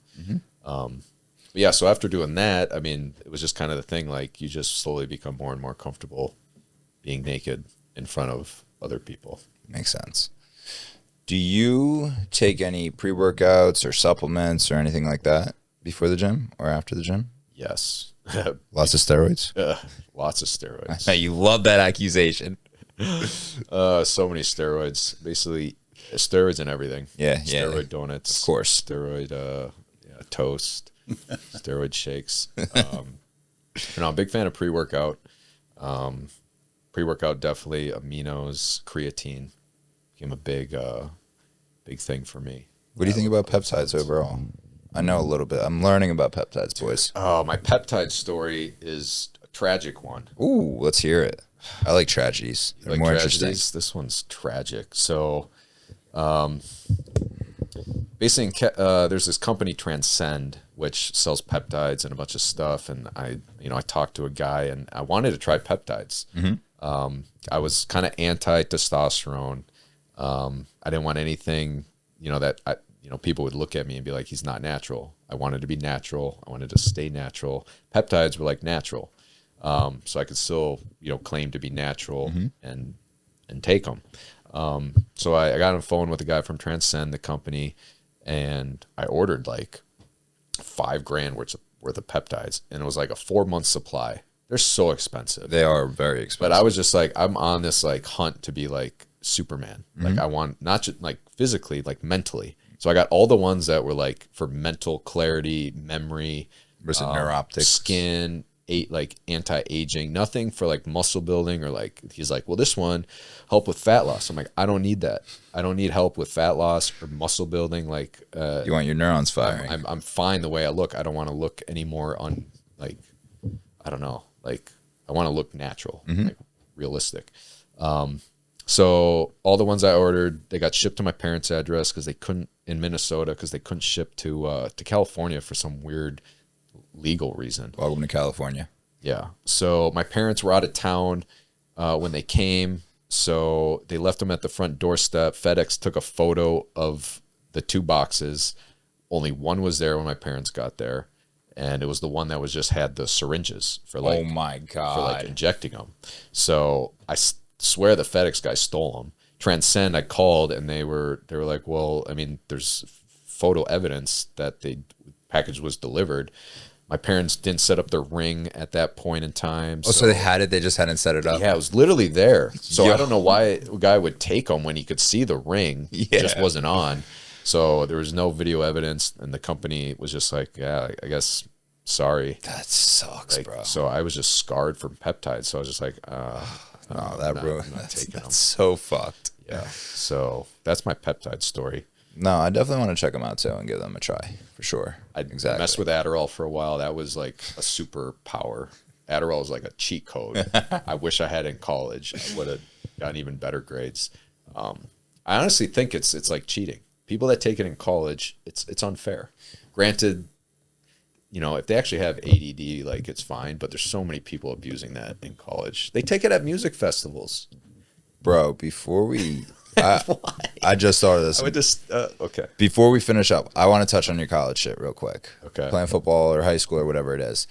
But yeah, so after doing that, it was just kind of the thing, like you just slowly become more and more comfortable being naked in front of other people. Makes sense. Do you take any pre-workouts or supplements or anything like that before the gym or after the gym? Yes. Lots of steroids? Lots of steroids. You love that accusation. So many steroids. Basically, steroids and everything. Yeah, Steroid donuts. Of course. Steroid toast. Steroid shakes. I'm a big fan of pre-workout. Pre-workout, definitely aminos, creatine became a big thing for me. What do you think about peptides overall? I know a little bit. I'm learning about peptides, boys. Oh, my peptide story is a tragic one. Ooh, let's hear it. I like tragedies. They're Like more tragedies? interesting. This one's tragic. So, basically, there's this company Transcend, which sells peptides and a bunch of stuff. And I talked to a guy, and I wanted to try peptides. I was kind of anti-testosterone. I didn't want anything, that people would look at me and be like, he's not natural. I wanted to be natural. I wanted to stay natural. Peptides were like natural. So I could still, claim to be natural and take them. So I got on the phone with a guy from Transcend, the company, and I ordered like $5,000 worth of peptides, and it was like a 4-month supply. They're so expensive. They are very expensive. But I was just like, I'm on this like hunt to be like Superman. Like I want not just like physically, like mentally. So I got all the ones that were like for mental clarity, memory, Was it neuroptics? skin, like anti-aging, nothing for like muscle building or like, he's like, well, this one help with fat loss. I'm like, I don't need that. I don't need help with fat loss or muscle building. Like, You want your neurons firing. I'm fine the way I look. I don't want to look anymore like, I don't know. Like I want to look natural, like realistic. So all the ones I ordered, they got shipped to my parents' address because they couldn't in Minnesota because they couldn't ship to California for some weird legal reason. Welcome to California. Yeah. So my parents were out of town when they came, so they left them at the front doorstep. FedEx took a photo of the 2 boxes. Only one was there when my parents got there, and it was the one that was just had the syringes for like, oh my God. for like injecting them. So I swear the FedEx guy stole them. Transcend, I called, and they were like, well, there's photo evidence that the package was delivered. My parents didn't set up their ring at that point in time. Oh, so they had it, they just hadn't set it up? Yeah, it was literally there. So Yo. I don't know why a guy would take them when he could see the ring. It just wasn't on. So there was no video evidence, and the company was just like, yeah, I guess, sorry. That sucks, Like, bro. so I was just scarred from peptides. So I was just like, Oh, that ruined. I'm not taking them. That's so fucked. Yeah. So that's my peptide story. No, I definitely want to check them out too and give them a try for sure. I messed with Adderall for a while. That was like a superpower. Adderall is like a cheat code. I wish I had in college. I would have gotten even better grades. I honestly think it's like cheating. People that take it in college, it's unfair. Granted, if they actually have ADD, like it's fine. But there's so many people abusing that in college. They take it at music festivals. Bro, before we, I just thought of this. I would just okay. Before we finish up, I want to touch on your college shit real quick. Okay. Playing football or high school or whatever it is.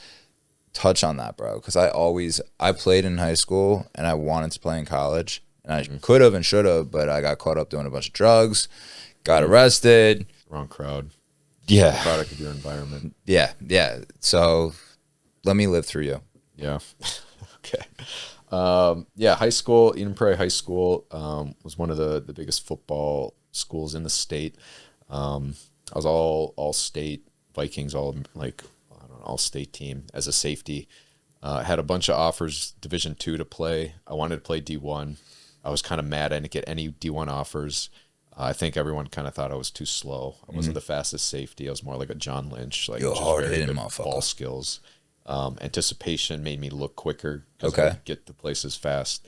Touch on that, bro. Because I played in high school and I wanted to play in college. And I could have and should have, but I got caught up doing a bunch of drugs, got arrested. Wrong crowd. Yeah. Product of your environment. Yeah. Yeah. So let me live through you. Yeah. Okay. Yeah, high school, Eden Prairie High School was one of the biggest football schools in the state. I was all state Vikings, all state team as a safety. Had a bunch of offers Division II to play. I wanted to play D1. I was kind of mad I didn't get any D1 offers. I think everyone kind of thought I was too slow. I wasn't the fastest safety. I was more like a John Lynch, like You're just hard very hitting, good motherfucker. ball skills. Anticipation made me look quicker because Okay. I could get to places fast.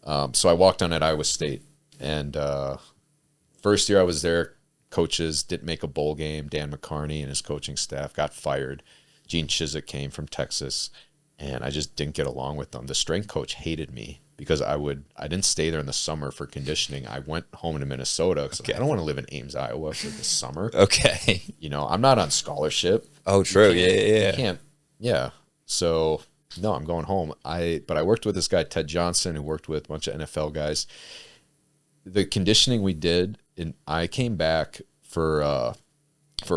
So I walked on at Iowa State, and first year I was there, coaches didn't make a bowl game. Dan McCarney and his coaching staff got fired. Gene Chizik came from Texas, and I just didn't get along with them. The strength coach hated me because I didn't stay there in the summer for conditioning. I went home to Minnesota because I don't want to live in Ames, Iowa for the summer. Okay. I'm not on scholarship. Oh, true. You Yeah. can't. Yeah. So no, I'm going home. But I worked with this guy Ted Johnson, who worked with a bunch of NFL guys. The conditioning we did, and I came back for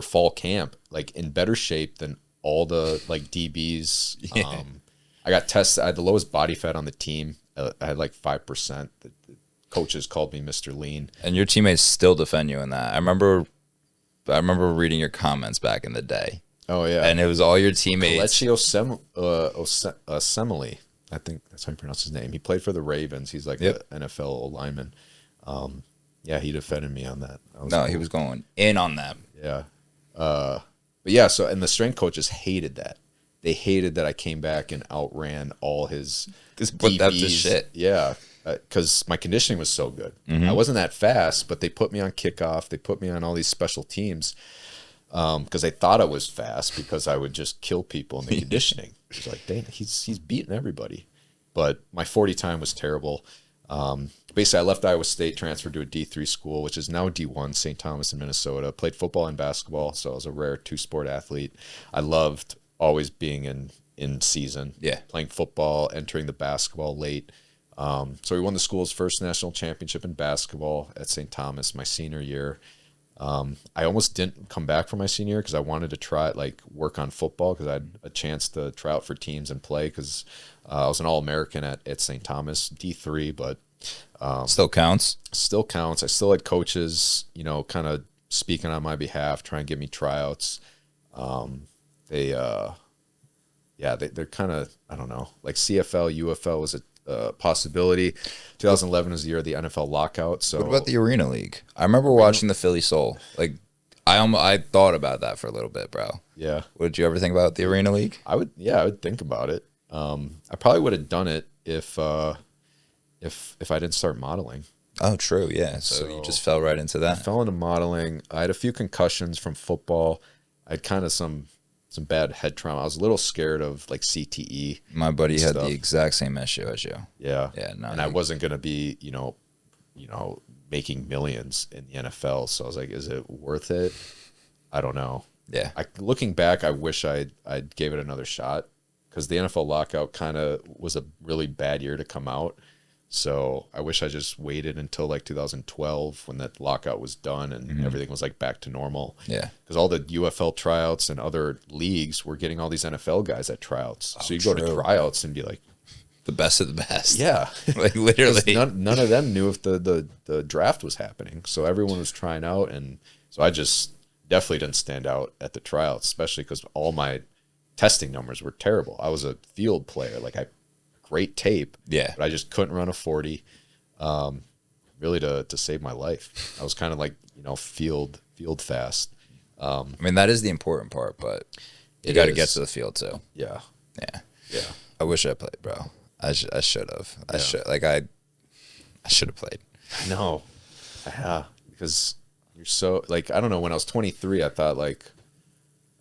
fall camp like in better shape than all the like DBs. Yeah. I got tested. I had the lowest body fat on the team. I had like 5%. The coaches called me Mr. Lean. And your teammates still defend you in that. I remember reading your comments back in the day. Oh yeah, And it was all your teammates. Kelechi Osemele. I think that's how you pronounce his name. He played for the Ravens. He's like Yep. an NFL lineman. Yeah, he defended me on that. No, he was going in on them. Yeah. But yeah, and the strength coaches hated that. They hated that I came back and outran all his Just put that to DBs. shit. Yeah, because my conditioning was so good. Mm-hmm. I wasn't that fast, but they put me on kickoff. They put me on all these special teams because they thought I was fast because I would just kill people in the conditioning. It was like, dang, he's beating everybody. But my 40 time was terrible. Basically, I left Iowa State, transferred to a D3 school, which is now D1, St. Thomas in Minnesota. Played football and basketball, so I was a rare two-sport athlete. I loved always being in season. Yeah. Playing football, entering the basketball late. So we won the school's first national championship in basketball at St. Thomas my senior year. I almost didn't come back for my senior year because I wanted to work on football because I had a chance to try out for teams and play because I was an All-American at St. Thomas, D3, but Still counts. still counts. I still had coaches, kind of speaking on my behalf, trying to get me tryouts. They're kind of, I don't know, like CFL, UFL was a possibility. 2011 was the year of the NFL lockout. So What about the Arena League? I remember watching the Philly Soul. Like, I thought about that for a little bit, bro. Yeah, What did you ever think about the Arena League? I would think about it. I probably would have done it if I didn't start modeling. Oh, true. Yeah. So you just fell right into that. Fell into modeling. I had a few concussions from football. I had kind of some bad head trauma. I was a little scared of like CTE. My buddy and had stuff. the exact same issue as you. Yeah. Yeah, no, And I wasn't going to be, making millions in the NFL. So I was like, is it worth it? I don't know. Yeah. Looking back, I wish I'd gave it another shot because the NFL lockout kind of was a really bad year to come out. So I wish I just waited until like 2012 when that lockout was done and everything was like back to normal. Yeah. Because all the UFL tryouts and other leagues were getting all these NFL guys at tryouts. So you go to true. tryouts and be like, The best of the best. yeah. Like, literally. none of them knew if the draft was happening. So everyone was trying out. And so I just definitely didn't stand out at the tryouts, especially because all my testing numbers were terrible. I was a field player. Like great tape. Yeah. But I just couldn't run a 40 really to save my life. I was kind of like, field fast. I mean, that is the important part, but you It got to is. get to the field too. Yeah. Yeah. Yeah. I wish I played, bro. I should have. I should have played. No. Yeah. Because you're so like, I don't know, when I was 23, I thought like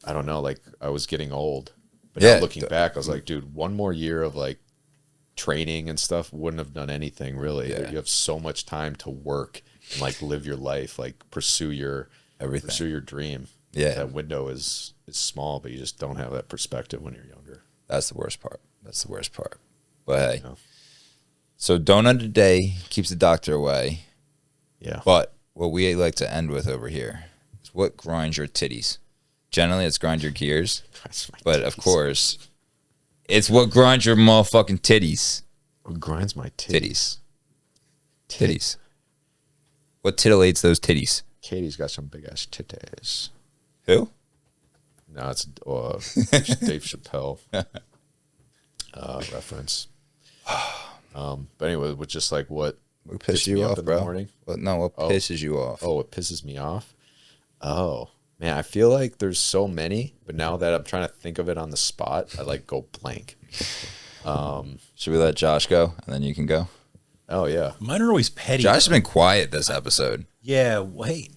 I don't know, like I was getting old. But Yeah. now looking back, I was like, dude, one more year of like training and stuff wouldn't have done anything really. Yeah. You have so much time to work and like live your life, like pursue your dream. Yeah. That window is small, but you just don't have that perspective when you're younger. That's the worst part. But hey, Yeah. so donut a day keeps the doctor away. Yeah. But what we like to end with over here is what grinds your titties. Generally, it's grind your gears. But of course, it's what grinds your motherfucking titties. What grinds my titties? Titties. What titillates those titties? Katie's got some big ass titties. Who? No, it's Dave Chappelle reference. But anyway, with just like what What gets pisses you me up off, in the bro? morning? What pisses you off? Oh, what pisses me off? Oh, man, I feel like there's so many, but now that I'm trying to think of it on the spot, I like go blank. Should we let Josh go and then you can go? Oh, yeah. Mine are always petty. Josh has been quiet this episode. Yeah, wait.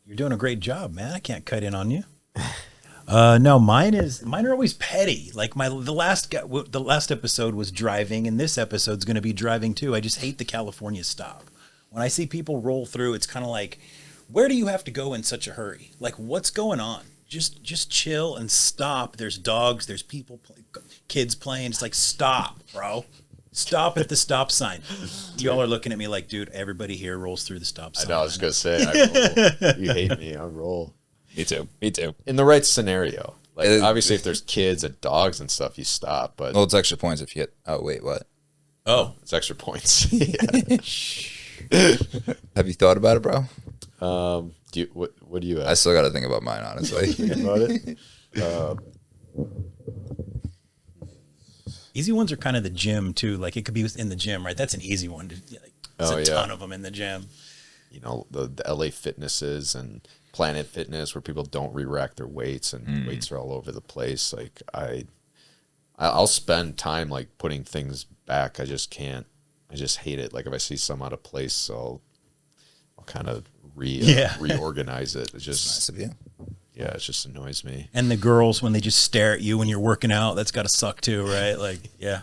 You're doing a great job, man. I can't cut in on you. No, mine are always petty. Like the last episode was driving, and this episode's going to be driving too. I just hate the California stop. When I see people roll through, it's kind of like, where do you have to go in such a hurry? Like, what's going on? Just chill and stop. There's dogs. There's people, kids playing. It's like, stop, bro. Stop at the stop sign. Y'all are looking at me like, dude, everybody here rolls through the stop sign. I know, I was going to say, I roll. You hate me, I roll. Me too. In the right scenario. Like, It- obviously, if there's kids and dogs and stuff, you stop, but Well, it's extra points if you hit. Oh, wait, what? Oh, it's extra points. Yeah. Have you thought about it, bro? What do you I still got to think about mine, honestly. think about it? easy ones are kind of the gym too. Like it could be in the gym, right? That's an easy one. Like, there's a ton of them in the gym. You know, the LA Fitnesses and Planet Fitness where people don't re-rack their weights and weights are all over the place. Like I'll spend time like putting things back. I just can't. I just hate it. Like if I see some out of place, I'll kind of reorganize it. It's just Nice of you. yeah, it just annoys me. And the girls when they just stare at you when you're working out, that's got to suck too, right? Like, yeah.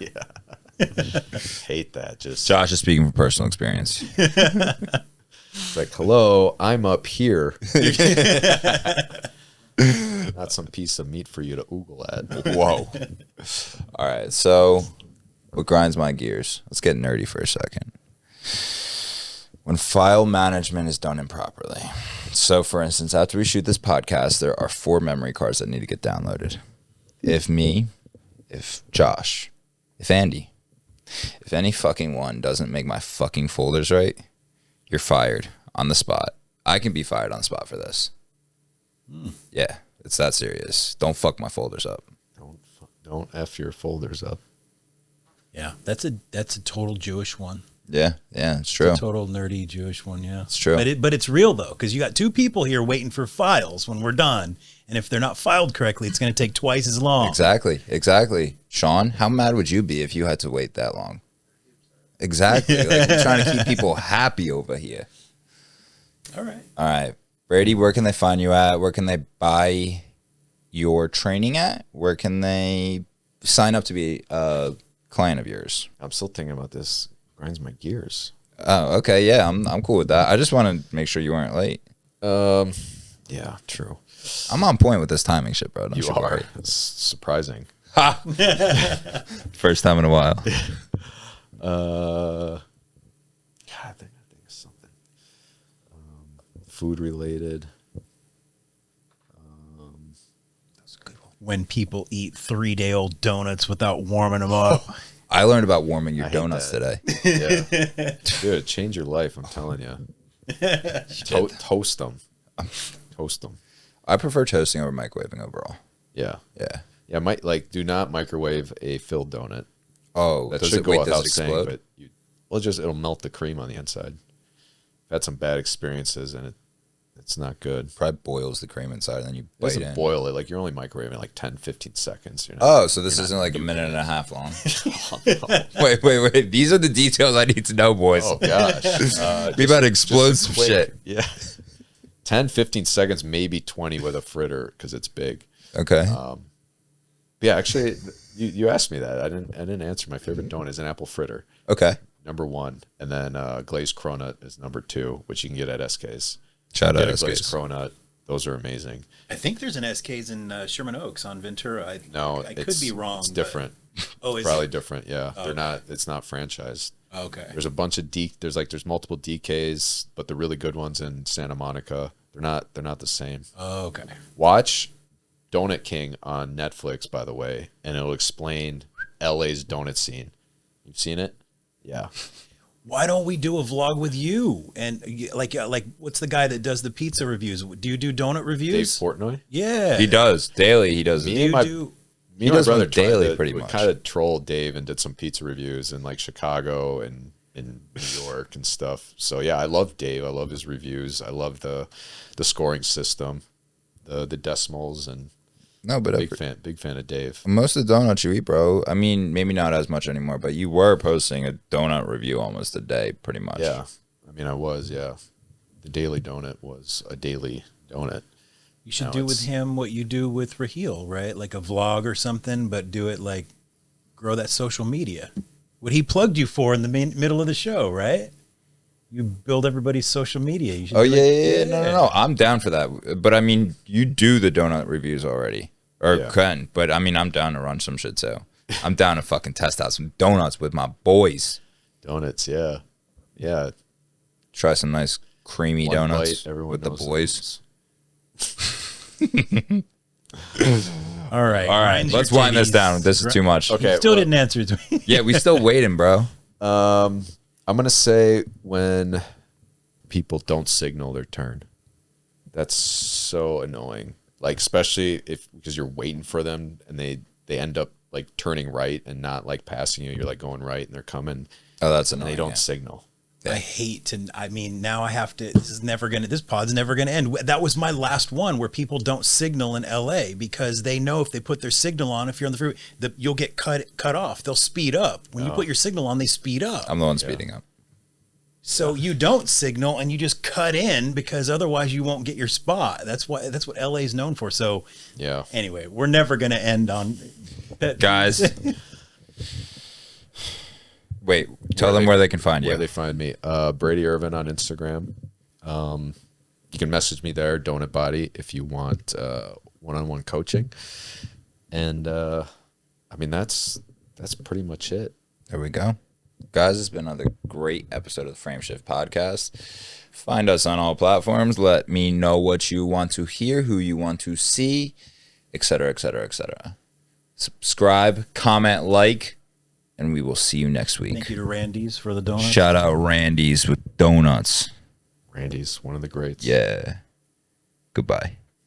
Hate that. Just Josh is speaking from personal experience. it's like, hello, I'm up here. Not some piece of meat for you to oogle at. Whoa. All right. So, what grinds my gears? Let's get nerdy for a second. When file management is done improperly. So, for instance, after we shoot this podcast, there are 4 memory cards that need to get downloaded. If Josh, if Andy, if any fucking one doesn't make my fucking folders right, you're fired on the spot. I can be fired on the spot for this. Yeah, it's that serious. Don't fuck my folders up. Don't F your folders up. Yeah. That's a total Jewish one. Yeah, it's true. It's a total nerdy Jewish one, yeah. It's true. But it's real though, because you got 2 people here waiting for files when we're done. And if they're not filed correctly, it's going to take twice as long. Exactly. Sean, how mad would you be if you had to wait that long? Exactly. Like, we're trying to keep people happy over here. All right. All right. Brady, where can they find you at? Where can they buy your training at? Where can they sign up to be a client of yours? I'm still thinking about this. Grinds my gears. Oh, okay. Yeah, I'm cool with that. I just want to make sure you weren't late. Yeah, true. I'm on point with this timing shit, bro. Don't You you are. worry. It's surprising. First time in a while. God, I think of something. Food related. That's a good one. When people eat 3-day-old donuts without warming them up. I learned about warming your I hate donuts that. today. Yeah. Dude, change your life, I'm telling you. Toast them. Toast them. I prefer toasting over microwaving overall. Yeah. Yeah. Yeah, do not microwave a filled donut. Oh, That does should it, go wait, without does it saying, explode? but it'll melt the cream on the inside. I've had some bad experiences and it's not good. Probably boils the cream inside and then you It bite doesn't in. boil it. Like you're only microwaving like 10, 15 seconds. You're not, Oh, so this isn't like a minute and a half long. Wait. These are the details I need to know, boys. oh gosh. We about to explode just some quick- shit. Yeah. 10, 15 seconds, maybe 20 with a fritter because it's big. Okay. Yeah, actually, you asked me that. I didn't answer. My favorite donut is an apple fritter, Okay. number one, and then glazed cronut is number two, which you can get at SK's. Shout Get out a SK's. glazed cronut; those are amazing. I think there's an SK's in Sherman Oaks on Ventura. No, I could be wrong. It's but- different. Oh, is Probably it? different. Yeah, Oh, they're okay. not. It's not franchised. Okay. There's a bunch of there's multiple DKs, but the really good ones in Santa Monica, they're not the same. Oh, okay. Watch Donut King on Netflix, by the way, and it'll explain LA's donut scene. You've seen it? Yeah. Why don't we do a vlog with you? And like what's the guy that does the pizza reviews? Do you do donut Dave reviews? Portnoy? Yeah. He does daily. He does. Do Me and you my- do? Me He and my does brother one daily tried to- pretty we much. kind of trolled Dave and did some pizza reviews in like Chicago and in New York and stuff. So yeah, I love Dave. I love his reviews. I love the scoring system, the decimals, and No, but big fan of Dave. most of the donuts you eat, bro. I mean, maybe not as much anymore, but you were posting a donut review almost a day, pretty much. Yeah, I mean I was. Yeah, the Daily Donut was a daily donut. You should No, do with it's- him what you do with Raheel, right? Like a vlog or something, but do it like grow that social media. What he plugged you for in the middle of the show, right? You build everybody's social media. You should Oh do yeah, like- yeah, no. I'm down for that. But I mean, you do the donut reviews already, or Yeah. can. But I mean, I'm down to run some shit too. I'm down to fucking test out some donuts with my boys. Donuts, yeah, yeah. Try some nice creamy One donuts bite, everyone with the knows boys. All right. All right, Grind let's your wind this titties. down. This is too much. Okay. Still well- didn't answer to me. Yeah, we still waiting, bro. I'm gonna say when people don't signal their turn. That's so annoying. Like especially because you're waiting for them and they end up like turning right and not like passing you. You're like going right and they're coming Oh, that's and annoying. they don't yeah. signal. I hate to. I mean, now I have to. This pod's never gonna end. That was my last one where people don't signal in LA because they know if they put their signal on, if you're on the freeway, you'll get cut off. They'll speed up. When you put your signal on, they speed up. I'm the one speeding up. So you don't signal and you just cut in because otherwise you won't get your spot. That's what LA is known for. So Yeah. anyway, we're never gonna end on that. Guys. Wait, tell them where they can find Where you. they find me, Brady Ervin on Instagram. You can message me there, Donut Body, if you want one-on-one coaching. And I mean that's pretty much it. There we go. Guys, it's been another great episode of the Frame Shift Podcast. Find us on all platforms. Let me know what you want to hear, who you want to see, etc., etc., etc. Subscribe, comment, like, and we will see you next week. Thank you to Randy's for the donuts. Shout out Randy's with donuts. Randy's one of the greats. Yeah. Goodbye.